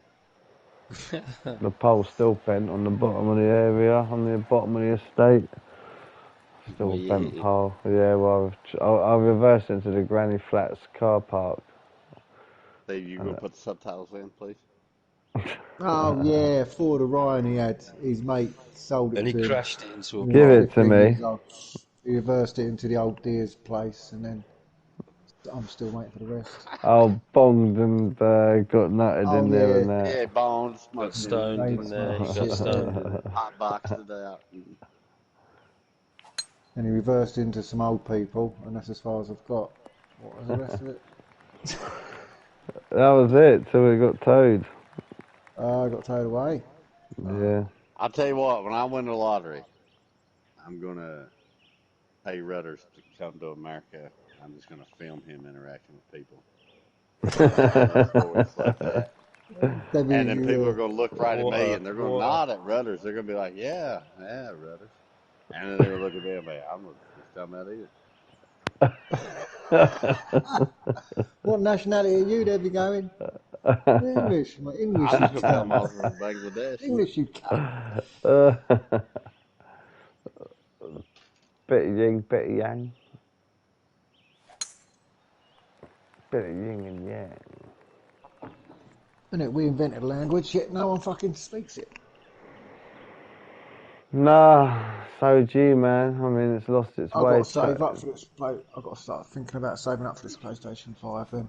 The pole's still bent on the bottom of the area, on the bottom of the estate. Still Well, bent yeah. pole. Yeah, well, I'll reverse into the Granny Flats car park. Steve, you gonna put the subtitles in, please? Oh yeah, Ford Orion he had. His mate sold it And he to him. crashed it into a He Give was it to 15 me. years old. He reversed it into the old Deer's place, and then I'm still waiting for the rest. I bonged and got nutted Oh, in there yeah. and that. Yeah, bones, Got smoking, stoned in there. You got Shit. stoned in there. hot boxed it out. And he reversed into some old people, and that's as far as I've got. What was the rest of it? That was it till we got towed. I got towed away. Yeah. I'll tell you what, when I win the lottery, I'm gonna pay Rudders to come to America. I'm just gonna film him interacting with people. Stories like that. That'd And then people are be, gonna look right at me and they're gonna What nod at Rudders. They're gonna be like, "Yeah, yeah, Rudders." And then they're gonna look at me and be, "I'm gonna just tell them that either." what nationality are you, Debbie, going? English, mate. English, I'm you just gonna tell them I was cunt. from Bangladesh. English, you cunt. Bit of yin, bit of yang. Bit of yin and yang. Innit? We invented a language, yet no one fucking speaks it. Nah, so G, man. I mean, it's lost its I've way. got to save up for this I've got to start thinking about saving up for this PlayStation 5 then.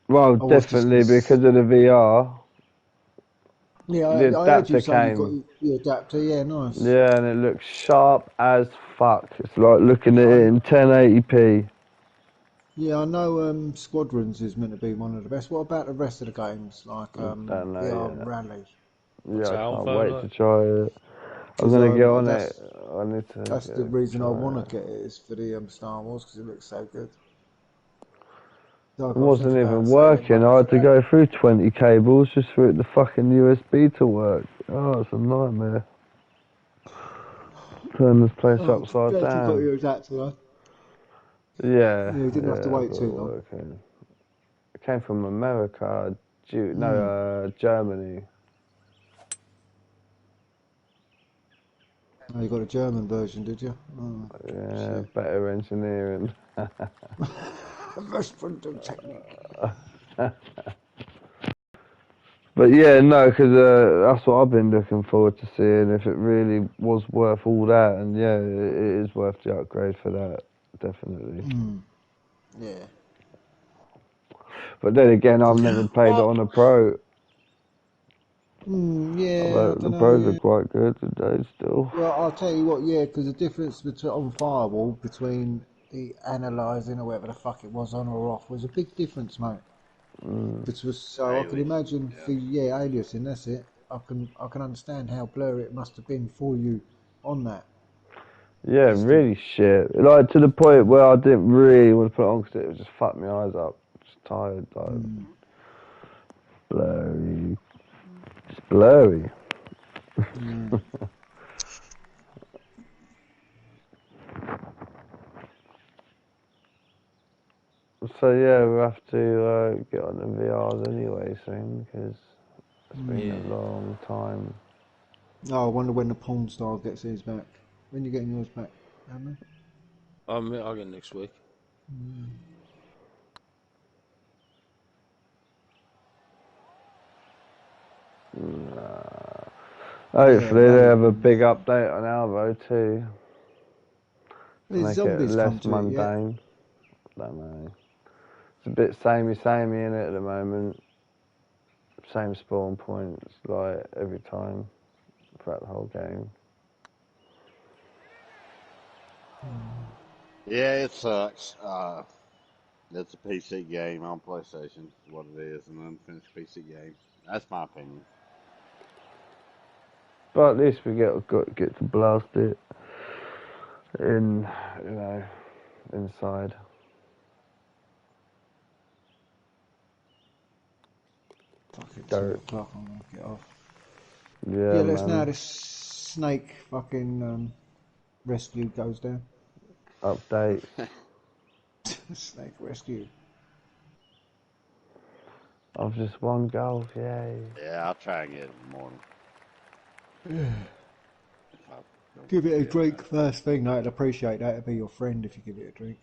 Well, I was just definitely gonna because of the VR. Yeah, The I heard you adapter say you got came. your adapter. Yeah, nice. Yeah, and it looks sharp as fuck. It's like looking at it in 1080p. Yeah, I know Squadrons is meant to be one of the best. What about the rest of the games, like Don't know VR yet. Rally? Yeah, I can't Alpha, wait like? to try it. I'm 'Cause, gonna get on it. that's I need to that's the reason I try want it. to get it is for the Star Wars because it looks so good. So It I've got to wasn't think even about saving working. money I for had to that. go through 20 cables just for the fucking USB to work. Oh, it's a nightmare. Turn this place Oh, upside glad you got down. your adapter. Though. Yeah, Yeah, you didn't have to yeah, I wait got too it long. working. It came from America, Mm. Germany. Oh, you got a German version, did you? Oh, Yeah, shit. better engineering. Most printing technique. But yeah, no, because that's what I've been looking forward to seeing if it really was worth all that, and yeah, it is worth the upgrade for that, definitely. Mm. Yeah. But then again, I've never played it Well, on a pro. yeah, I Although the don't know. pros are Yeah. quite good today still. Well, I'll tell you what. Yeah, because the difference between on Firewall between the analyzing or whatever the fuck it was on or off was a big difference, mate. So I can Alias. imagine Yeah. for aliasing. That's it. I can understand how blurry it must have been for you on that. Yeah, Just really shit. Like to the point where I didn't really want to put it on because it would just fuck my eyes up. Just tired, like blurry. Just blurry. yeah. So yeah, we'll have to get on the VRs anyway soon because it's been Yeah. a long time. Oh, I wonder when the porn star gets his back. When you getting yours back, Hammer? I'll get next week. Hopefully they Rally have a ones. big update on Alvo too to Has make it zombies come less to it yet? mundane. Don't know. It's a bit samey in it at the moment. Same spawn points like every time throughout the whole game. Yeah, it sucks. It's a PC game on PlayStation. Is what it is, an unfinished PC game. That's my opinion. But at least we get to blast it in, inside. Fucking Dirt. 2 o'clock. I'm gonna get off. Yeah, Yeah, let's know how man. this snake fucking rescue goes down. Updates. Snake rescue. I've just won golf, yay. Yeah, I'll try and get it in the morning. If I don't Give it a forget drink about it. first thing, mate. I'd appreciate that. It'd be your friend if you give it a drink.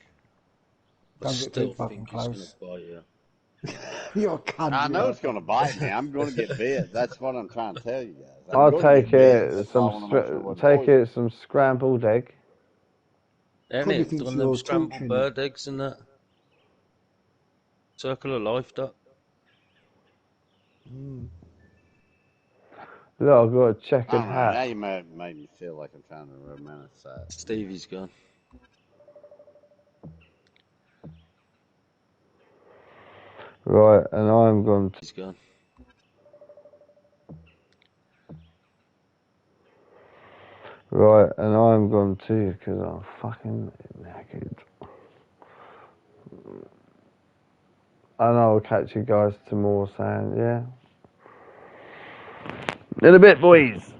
I Don't get too still fucking think it's going to close. bite you. You're a cunt. I You know are it's going to fucking bite me. I'm going to get bit. That's what I'm trying to tell you guys. I'm I'll going to take get bit. it That's why I want to make sure it wasn't poison. some scrambled egg. Ain't Probably it? thinks Done them you're scrambled torturing it. bird eggs and that. Circle of life, Doc. Look, I've got a I checkered don't know. Now hat. you made me feel like I'm trying to romanticize. Stevie's gone. Right, and I'm going to... He's gone. Right, and I'm gone too because I'm fucking naked. And I'll catch you guys tomorrow saying, yeah. In a bit, boys.